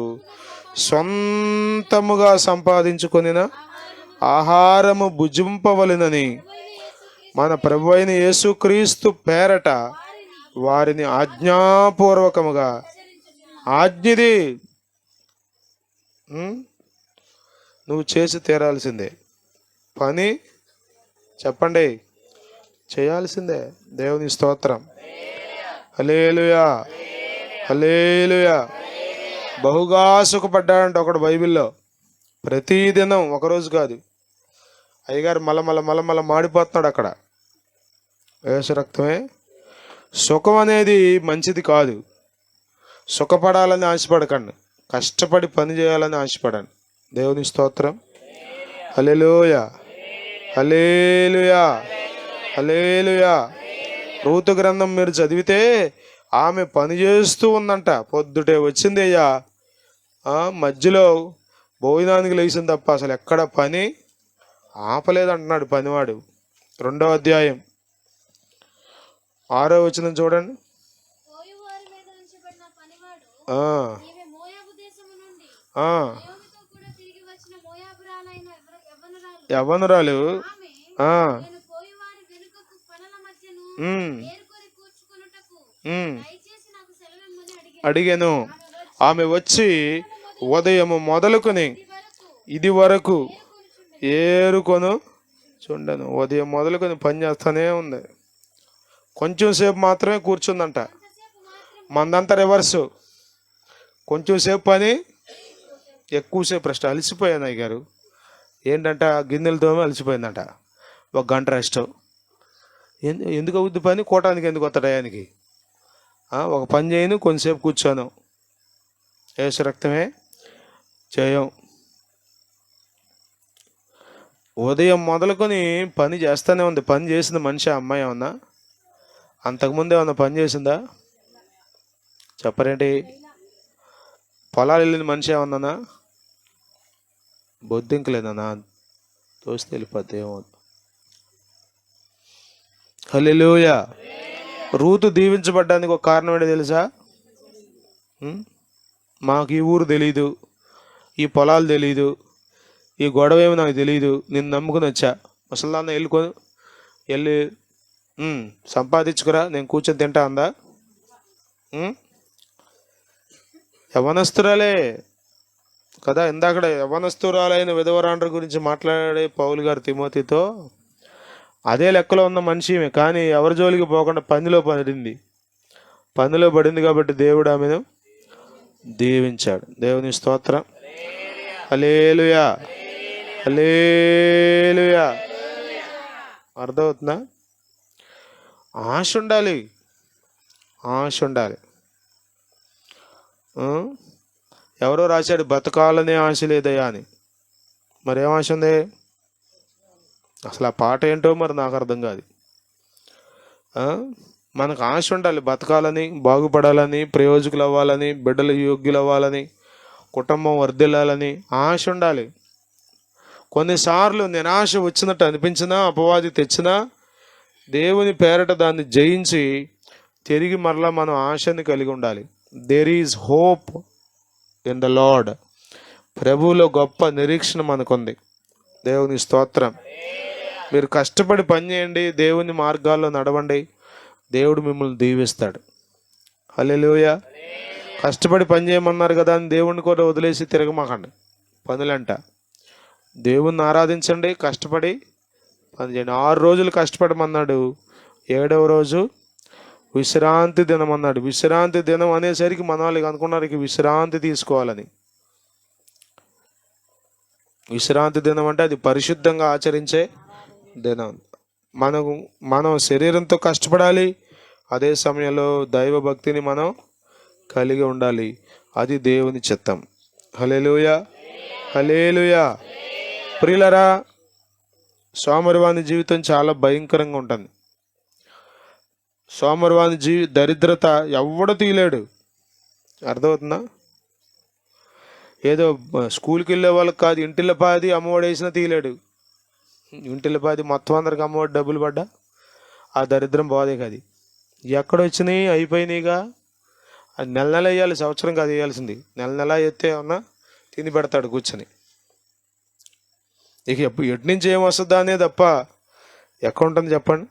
సొంతముగా సంపాదించుకొనిన ఆహారము భుజింపవలెనని మన ప్రభువైన యేసుక్రీస్తు పేరట వారిని ఆజ్ఞాపూర్వకముగా. ఆజ్ఞది నువ్వు చేసి తీరాల్సిందే. పని చెప్పండి, చేయాల్సిందే. దేవుని స్తోత్రం. హల్లెలూయా, హల్లెలూయా. బహుగా సుఖపడ్డాడంట ఒకడు బైబిల్లో. ప్రతిదినం, ఒకరోజు కాదు. అయ్యగారు మలమల మాడిపోతున్నాడు అక్కడ. యేసు రక్తమే సుఖం అనేది మంచిది కాదు. సుఖపడాలని ఆశపడకండి, కష్టపడి పని చేయాలని ఆశపడండి. దేవుని స్తోత్రం. హల్లెలూయా, హల్లెలూయా, హల్లెలూయా. రూతు గ్రంథం మీరు చదివితే ఆమె పని చేస్తూ ఉందంట. పొద్దుటే వచ్చింది అయ్యా, మధ్యలో భోజనానికి లేచింది తప్ప అసలు ఎక్కడ పని ఆపలేదంటున్నాడు పనివాడు. 2వ అధ్యాయం 6వ వచనం చూడండి. యవ్వనురాలు అడిగాను. ఆమె వచ్చి ఉదయము మొదలుకొని ఇది వరకు ఏరుకొను చూడను. ఉదయం మొదలుకొని పని చేస్తానే ఉంది. కొంచెం సేపు మాత్రమే కూర్చుందంట. మందంతా రివర్సు. కొంచెం సేపు పని, ఎక్కువసేపు రెస్ట్. అలసిపోయాను అయ్య గారు. ఏంటంట, గిన్నెలతో అలసిపోయిందంట. 1 గంట రెస్ట్. ఎందుకు అవుద్ది పని? కోటానికి ఎందుకు వస్తా టయానికి? ఒక పని చేయను, కొంచెంసేపు కూర్చోను. యేసు రక్తమే చేయం. ఉదయం మొదలుకొని పని చేస్తూనే ఉంది. పని చేసింది మనిషి, అమ్మాయి ఏమన్నా? అంతకుముందు ఏమన్నా పని చేసిందా? చెప్పరేంటి? పొలాలు వెళ్ళిన మనిషి ఏమన్నానా? బొద్దింకలేదన్నా, తోస్తే వెళ్ళిపోద్ది. ఏమో. హల్లెలూయా. రూతు దీవించబడ్డానికి ఒక కారణం ఏంటో తెలుసా? మాకు ఈ ఊరు తెలీదు, ఈ పొలాలు తెలీదు, ఈ గొడవ ఏమో నాకు తెలీదు, నేను నమ్ముకుని వచ్చా. ముసలాన్న వెళ్ళి సంపాదించుకురా, నేను కూర్చొని తింటా అందా? యవనస్తురాలే కదా. ఇందాకడ యవనస్తురాలైన విధవరాండ్ర గురించి మాట్లాడే పౌలు గారు తిమోతితో, అదే లెక్కలో ఉన్న మనిషి. కానీ ఎవరి జోలికి పోకుండా పనిలో పడింది కాబట్టి దేవుడు ఆమెను దీవించాడు. దేవుని స్తోత్రం. హల్లెలూయా, హల్లెలూయా. అర్థమవుతుందా? ఆశ ఉండాలి, ఆశ ఉండాలి. ఎవరో రాశాడు, బతకాలనే ఆశ లేదయ్యా అని. మరేం ఆశ ఉంది అసలు? ఆ పాట ఏంటో మరి నాకు అర్థం కాదు. మనకు ఆశ ఉండాలి, బతకాలని, బాగుపడాలని, ప్రయోజకులు అవ్వాలని, బిడ్డలు యోగ్యులు అవ్వాలని, కుటుంబం వర్ధిల్లాలని ఆశ ఉండాలి. కొన్నిసార్లు నిరాశ వచ్చినట్టు అనిపించినా, అపవాది తెచ్చినా, దేవుని పేరట దాన్ని జయించి తిరిగి మరలా మనం ఆశని కలిగి ఉండాలి. There is hope in the Lord. ప్రభువులో గొప్ప నిరీక్షణ మనకుంది. దేవుని స్తోత్రం. మీరు కష్టపడి పని చేయండి, దేవుని మార్గాల్లో నడవండి, దేవుడు మిమ్మల్ని దీవిస్తాడు. హల్లెలూయా. కష్టపడి పని చేయమన్నారు కదా అని దేవుడిని కూడా వదిలేసి తిరగమాకండి. పనులంట దేవుణ్ణి ఆరాధించండి, కష్టపడి పని చేయండి. 6 రోజులు కష్టపడమన్నాడు, 7వ రోజు విశ్రాంతి దినం అన్నాడు. విశ్రాంతి దినం అనేసరికి మన వాళ్ళకి అనుకున్నారు ఇక విశ్రాంతి తీసుకోవాలని. విశ్రాంతి దినం అంటే అది పరిశుద్ధంగా ఆచరించే దినం. మనం శరీరంతో కష్టపడాలి, అదే సమయంలో దైవ భక్తిని మనం కలిగి ఉండాలి. అది దేవుని చిత్తం. హల్లెలూయా, హల్లెలూయా. ప్రియులరా, సోమరివాని జీవితం చాలా భయంకరంగా ఉంటుంది. సోమరివాని దరిద్రత ఎవడు తీయలేడు. అర్థమవుతుందా? ఏదో స్కూల్కి వెళ్ళే వాళ్ళకి కాదు, ఇంటిలో పాది అమ్మఒడి వేసినా తీయలేడు. ఇంటిలో పాది మొత్తం అందరికి అమ్మఒడి డబ్బులు పడ్డా ఆ దరిద్రం పోదే కాదు. ఎక్కడొచ్చినాయి అయిపోయినాయిగా. అది నెల వేయాలి, సంవత్సరం కాదు వేయాల్సింది. నెల ఎత్తే ఏమన్నా తిని పెడతాడు కూర్చొని. ఇక ఎటు నుంచి ఏమొస్తుందా అనే తప్ప ఎక్కడ ఉంటుంది చెప్పండి?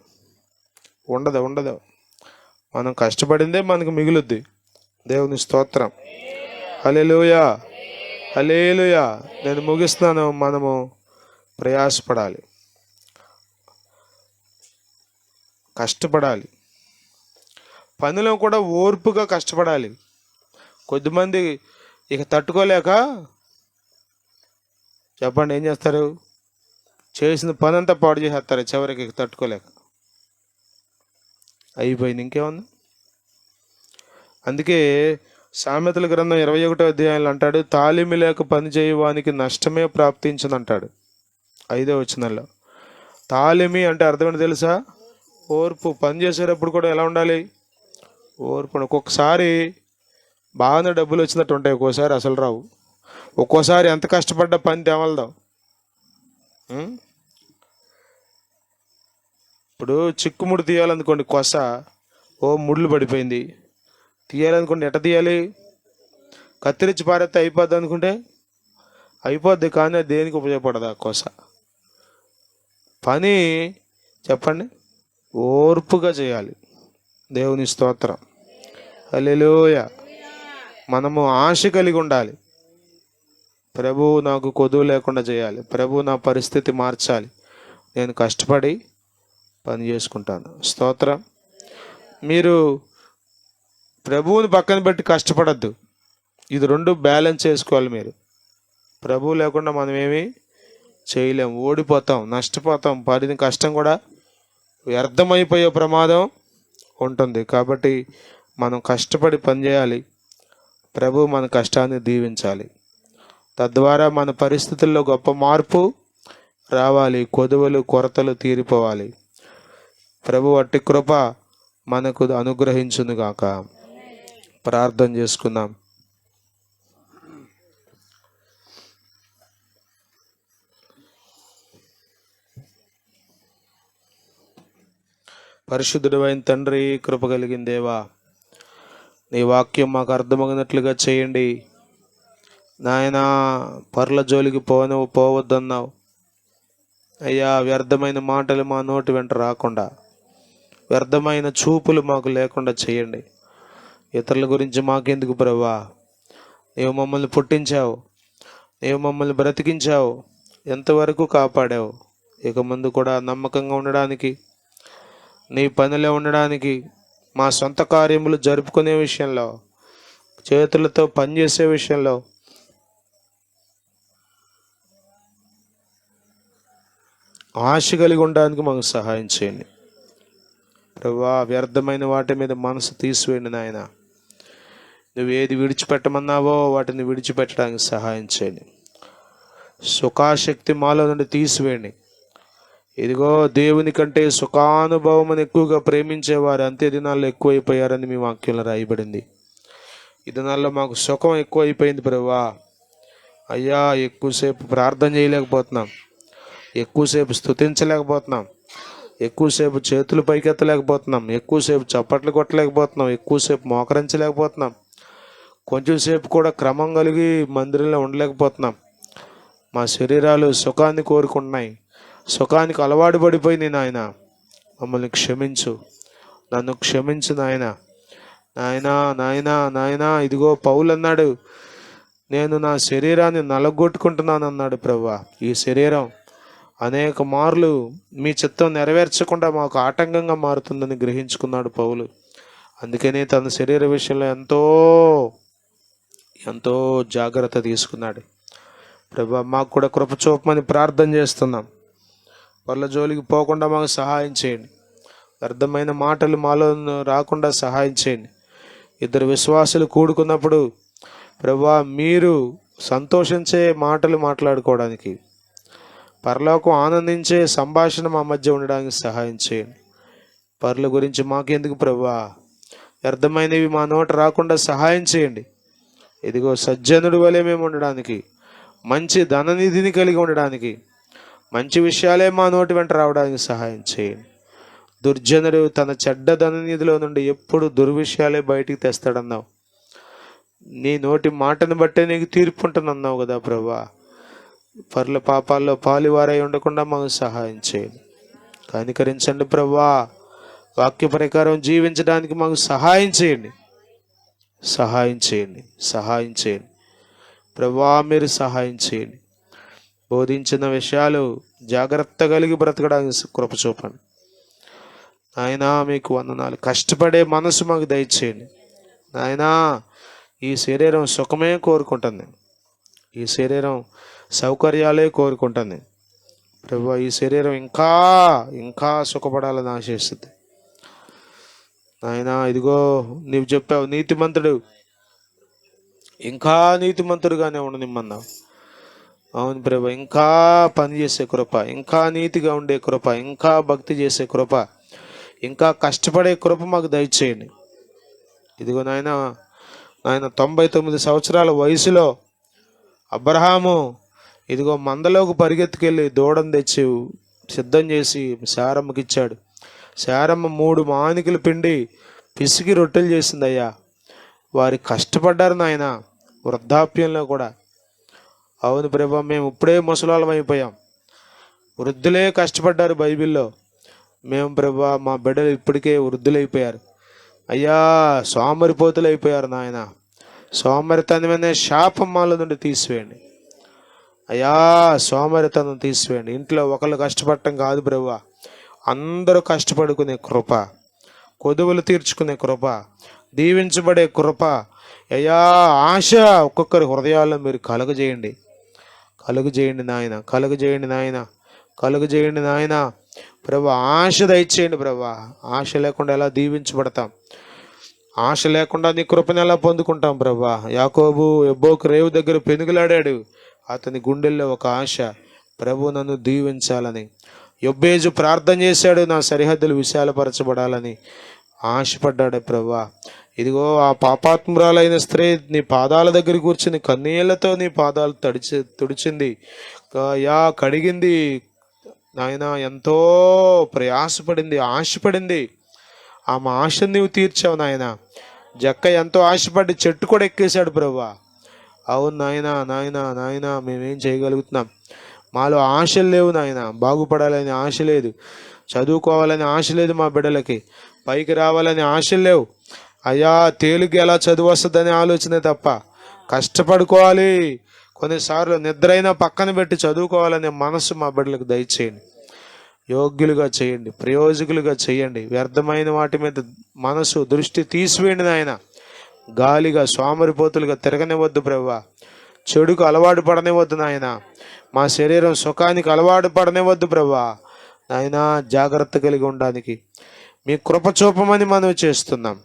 ఉండదు. మనం కష్టపడిందే మనకు మిగులుద్ది. దేవుని స్తోత్రం. హల్లెలూయా, హల్లెలూయా. నేను ముగిస్తున్నాను. మనము ప్రయాసపడాలి, కష్టపడాలి, పనిలో కూడా ఓర్పుగా కష్టపడాలి. కొద్దిమంది ఇక తట్టుకోలేక చెప్పండి ఏం చేస్తారు? చేసిన పని అంతా పాడు చేసేస్తారు చివరికి, తట్టుకోలేక. అయిపోయింది, ఇంకేముంది? అందుకే సామెతల గ్రంథం 21వ అధ్యాయంలో అంటాడు, తాలిమి లేక పని చేయవానికి నష్టమే ప్రాప్తించింది అంటాడు 5వ వచనంలో. తాలిమి అంటే అర్థమేంటి తెలుసా? ఓర్పు. పని చేసేటప్పుడు కూడా ఎలా ఉండాలి? ఓర్పు. ఒక్కొక్కసారి బాగానే డబ్బులు వచ్చినట్టు ఉంటాయి, ఒక్కోసారి అసలు రావు. ఒక్కోసారి ఎంత కష్టపడ్డా పని తెవలదాం. ఇప్పుడు చిక్కుముడి తీయాలనుకోండి, కొస ముళ్ళు పడిపోయింది, తీయాలనుకోండి ఎట్ట తీయాలి? కత్తిరించి పారేస్తే అయిపోద్ది అనుకుంటే అయిపోద్ది, కానీ అది దేనికి ఉపయోగపడదు ఆ కొస. పని చెప్పండి, ఓర్పుగా చేయాలి. దేవుని స్తోత్రం, హల్లెలూయా. మనము ఆశ కలిగి ఉండాలి. ప్రభు నాకు కొదువు లేకుండా చేయాలి, ప్రభు నా పరిస్థితి మార్చాలి, నేను కష్టపడి పని చేసుకుంటాను. స్తోత్రం. మీరు ప్రభువుని పక్కన పెట్టి కష్టపడద్దు. ఇది రెండు బ్యాలెన్స్ చేసుకోవాలి మీరు. ప్రభువు లేకుండా మనం ఏమీ చేయలేము, ఓడిపోతాం, నష్టపోతాం, పడిన కష్టం కూడా వ్యర్థమైపోయే ప్రమాదం ఉంటుంది. కాబట్టి మనం కష్టపడి పనిచేయాలి. ప్రభు మన కష్టాన్ని దీవించాలి. తద్వారా మన పరిస్థితుల్లో గొప్ప మార్పు రావాలి, కొదువలు కొరతలు తీరిపోవాలి. ప్రభు అట్టి కృప మనకు అనుగ్రహించునుగాక. ప్రార్థన చేసుకుందాం. పరిశుద్ధుడైన తండ్రి, కృప కలిగిన దేవా, నీ వాక్యం మాకు అర్థమగినట్లుగా చేయండి నాయనా. పర్ల జోలికి పోవద్దన్నావు అయ్యా. వ్యర్థమైన మాటలు మా నోటి వెంట రాకుండా, వ్యర్థమైన చూపులు మాకు లేకుండా చేయండి. ఇతరుల గురించి మాకెందుకు ప్రభువా? నీవు మమ్మల్ని పుట్టించావు, నీవు మమ్మల్ని బ్రతికించావు, ఎంతవరకు కాపాడావు. ఇక ముందు కూడా నమ్మకంగా ఉండడానికి, నీ పనిలో ఉండడానికి, మా సొంత కార్యములు జరుపుకునే విషయంలో, చేతులతో పనిచేసే విషయంలో ఆశ కలిగి ఉండడానికి మాకు సహాయం చేయండి ప్రభువా. వ్యర్థమైన వాటి మీద మనసు తీసివేయండి నాయన. నువ్వు ఏది విడిచిపెట్టమన్నావో వాటిని విడిచిపెట్టడానికి సహాయం చేయండి. సుఖాశక్తి మాలో నుండి తీసివేయండి. ఇదిగో, దేవుని కంటే సుఖానుభవం ఎక్కువగా ప్రేమించేవారు అంత్య దినాల్లో ఎక్కువైపోయారని మీ వాక్యంలో రాయబడింది. ఈ దినాల్లో మాకు సుఖం ఎక్కువైపోయింది ప్రభువా. అయ్యా, ఎక్కువసేపు ప్రార్థన చేయలేకపోతున్నాం, ఎక్కువసేపు స్తుతించలేకపోతున్నాం, ఎక్కువసేపు చేతులు పైకెత్తలేకపోతున్నాం, ఎక్కువసేపు చప్పట్లు కొట్టలేకపోతున్నాం, ఎక్కువసేపు మోకరించలేకపోతున్నాం, కొంచెంసేపు కూడా క్రమం కలిగి మందిరంలో ఉండలేకపోతున్నాం. మా శరీరాలు సుఖాన్ని కోరుకుంటున్నాయి, సుఖానికి అలవాటు పడిపోయింది నాయన. మమ్మల్ని క్షమించు, నన్ను క్షమించు నాయన. నాయనా నాయనా నాయనా, ఇదిగో పౌలు అన్నాడు, నేను నా శరీరాన్ని నలగొట్టుకుంటున్నాను అన్నాడు ప్రభువా. ఈ శరీరం అనేక మార్లు మీ చిత్తం నెరవేర్చకుండా మాకు ఆటంకంగా మారుతుందని గ్రహించుకున్నాడు పౌలు. అందుకనే తన శరీర విషయంలో ఎంతో జాగ్రత్త తీసుకున్నాడు. ప్రభువా, మాకు కూడా కృప చూపమని ప్రార్థన చేస్తున్నాం. వాళ్ళ జోలికి పోకుండా మాకు సహాయం చేయండి. వ్యర్థమైన మాటలు మాలో రాకుండా సహాయం చేయండి. ఇద్దరు విశ్వాసులు కూడుకున్నప్పుడు ప్రభువా, మీరు సంతోషించే మాటలు మాట్లాడుకోవడానికి, పరలోకం ఆనందించే సంభాషణ మా మధ్య ఉండడానికి సహాయం చేయండి. పరుల గురించి మాకెందుకు ప్రభువా? వ్యర్థమైనవి మా నోట రాకుండా సహాయం చేయండి. ఇదిగో, సజ్జనుడి వలె మేము ఉండడానికి, మంచి ధననిధిని కలిగి ఉండడానికి, మంచి విషయాలే మా నోటి వెంట రావడానికి సహాయం చేయండి. దుర్జనుడు తన చెడ్డ ధననిధిలో నుండి ఎప్పుడు దుర్విషయాలే బయటికి తెస్తాడన్నావు. నీ నోటి మాటను బట్టే నీకు తీర్పు ఉంటుందన్నావు కదా ప్రభువా. పరుల పాపాల్లో పాలివారై ఉండకుండా మాకు సహాయం చేయండి. కనికరించండి ప్రభువా. వాక్య ప్రకారం జీవించడానికి మాకు సహాయం చేయండి, సహాయం చేయండి, సహాయం చేయండి ప్రభువా. మీరు సహాయం చేయండి. బోధించిన విషయాలు జాగ్రత్త కలిగి బ్రతకడానికి కృప చూపండి నాయనా. మీకు వందనాలు. కష్టపడే మనసు మాకు దయచేయండి నాయనా. ఈ శరీరం సుఖమే కోరుకుంటుంది, ఈ శరీరం సౌకర్యాలే కోరుకుంటుంది ప్రభువా. ఈ శరీరం ఇంకా ఇంకా సుఖపడాలని ఆశిస్తుంది. నాయనా ఇదిగో నీవు చెప్పావు నీతిమంతుడు ఇంకా నీతిమంతుడుగానే ఉండనిమ్మన్నావు. అవును ప్రభా, ఇంకా పని చేసే కృప, ఇంకా నీతిగా ఉండే కృప, ఇంకా భక్తి చేసే కృప, ఇంకా కష్టపడే కృప మాకు దయచేయండి. ఇదిగో నాయన 99 సంవత్సరాల వయసులో అబ్రహాము ఇదిగో మందలోకి పరిగెత్తుకెళ్ళి దూడను తెచ్చి సిద్ధం చేసి శారమ్మకి ఇచ్చాడు. శారమ్మ 3 మానికలు పిండి పిసికి రొట్టెలు చేసిందయ్యా. వారి కష్టపడ్డారు నాయన వృద్ధాప్యంలో కూడా. అవును ప్రభా, మేము ఇప్పుడే ముసలాళ్ళం అయిపోయాం. వృద్ధులే కష్టపడ్డారు బైబిల్లో. మేము ప్రభా మా బిడ్డలు ఇప్పటికే వృద్ధులైపోయారు అయ్యా, సోమరిపోతులు అయిపోయారు నాయన. సోమరితనమనే శాపం మాల నుండి తీసివేయండి అయ్యా, సోమరితనం తీసివేయండి. ఇంట్లో ఒకళ్ళు కష్టపడటం కాదు ప్రభువా, అందరూ కష్టపడుకునే కృప, కొదువులు తీర్చుకునే కృప, దీవించబడే కృప అయ్యా, ఆశ ఒక్కొక్కరి హృదయాల్లో మీరు కలుగజేయండి నాయన, కలుగజేయండి నాయన, కలుగజేయండి నాయన. ప్రభా ఆశ దయచేయండి ప్రభా. ఆశ లేకుండా ఎలా దీవించబడతాం? ఆశ లేకుండా నీ కృపను ఎలా పొందుకుంటాం ప్రభా? యాకోబు ఎబ్బోకు రేవు దగ్గర పెనుగులాడాడు. అతని గుండెల్లో ఒక ఆశ, ప్రభు నన్ను దీవించాలని. యొబ్బేజు ప్రార్థన చేశాడు, నా సరిహద్దులు విశాలపరచబడాలని ఆశపడ్డాడు ప్రభా. ఇదిగో ఆ పాపాత్మురాలైన స్త్రీ నీ పాదాల దగ్గర కూర్చుని కన్నీళ్లతో నీ పాదాలు తుడిచింది, కడిగింది నాయన. ఎంతో ప్రయాసపడింది, ఆశపడింది. ఆమె ఆశను నీవు తీర్చావు నాయన. జక్క ఎంతో ఆశపడి చెట్టు కూడా ఎక్కేశాడు ప్రభా. అవును నాయన, మేమేం చేయగలుగుతున్నాం? మాలో ఆశలు లేవు నాయన. బాగుపడాలని ఆశ లేదు, చదువుకోవాలని ఆశ లేదు, మా బిడ్డలకి పైకి రావాలని ఆశలు లేవు అయ్యా. తేలిగ్గా ఎలా చదువు వస్తుందనే ఆలోచనే తప్ప, కష్టపడుకోవాలి, కొన్నిసార్లు నిద్రైనా పక్కన పెట్టి చదువుకోవాలనే మనసు మా బిడ్డలకు దయచేయండి. యోగ్యులుగా చేయండి, ప్రయోజకులుగా చేయండి. వ్యర్థమైన వాటి మీద మనసు దృష్టి తీసివేయండి నాయన. గాలిగా సోమరిపోతులుగా తిరగనివద్దు ప్రభా. చెడుకు అలవాటు పడనివద్దు నాయన. మా శరీరం సుఖానికి అలవాటు పడనివద్దు ప్రభా. నాయన జాగ్రత్త కలిగి ఉండడానికి మీ కృప చూపమని మనం చేస్తున్నాం.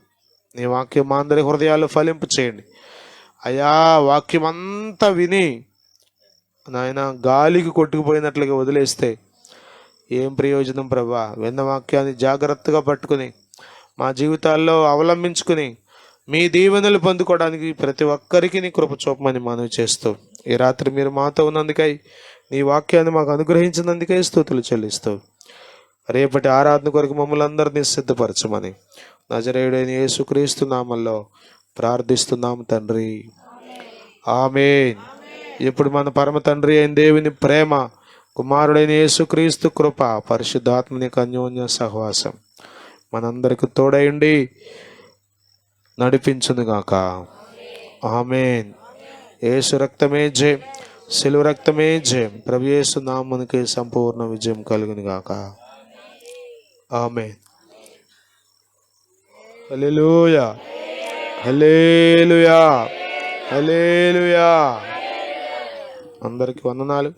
నీ వాక్యం మా అందరి హృదయాలు ఫలింపు చేయండి అయ్యా. వాక్యం అంతా విని నాయన గాలికి కొట్టుకుపోయినట్లుగా వదిలేస్తే ఏం ప్రయోజనం ప్రభా? విన్న వాక్యాన్ని జాగ్రత్తగా పట్టుకుని మా జీవితాల్లో అవలంబించుకుని మీ దీవెనలు పొందుకోవడానికి ప్రతి ఒక్కరికి నీ కృప చూపమని మనవి చేస్తూ, ఈ రాత్రి మీరు మాతో ఉన్నందుకై, నీ వాక్యాన్ని మాకు అనుగ్రహించినందుకై స్తుతులు చెల్లిస్తూ, రేపటి ఆరాధన కొరకు మమ్మల్ని అందరినీ సిద్ధపరచమని నజరేయుడైన యేసుక్రీస్తు నామములో ప్రార్థిస్తున్నాము తండ్రి, ఆమేన్. ఇప్పుడు మన పరమ తండ్రి అయిన దేవుని ప్రేమ, కుమారుడైన యేసుక్రీస్తు కృప, పరిశుద్ధాత్మని అన్యోన్య సహవాసం మనందరికి తోడైండి నడిపించునుగాక. ఆమేన్. యేసు రక్తమే జయం, శిలువ రక్తమే జయం. ప్రభు యేసు నామమునకే సంపూర్ణ విజయం కలుగునుగాక. ఆమేన్. హల్లెలూయా, హల్లెలూయా, హల్లెలూయా. అందరికి వందనాలు.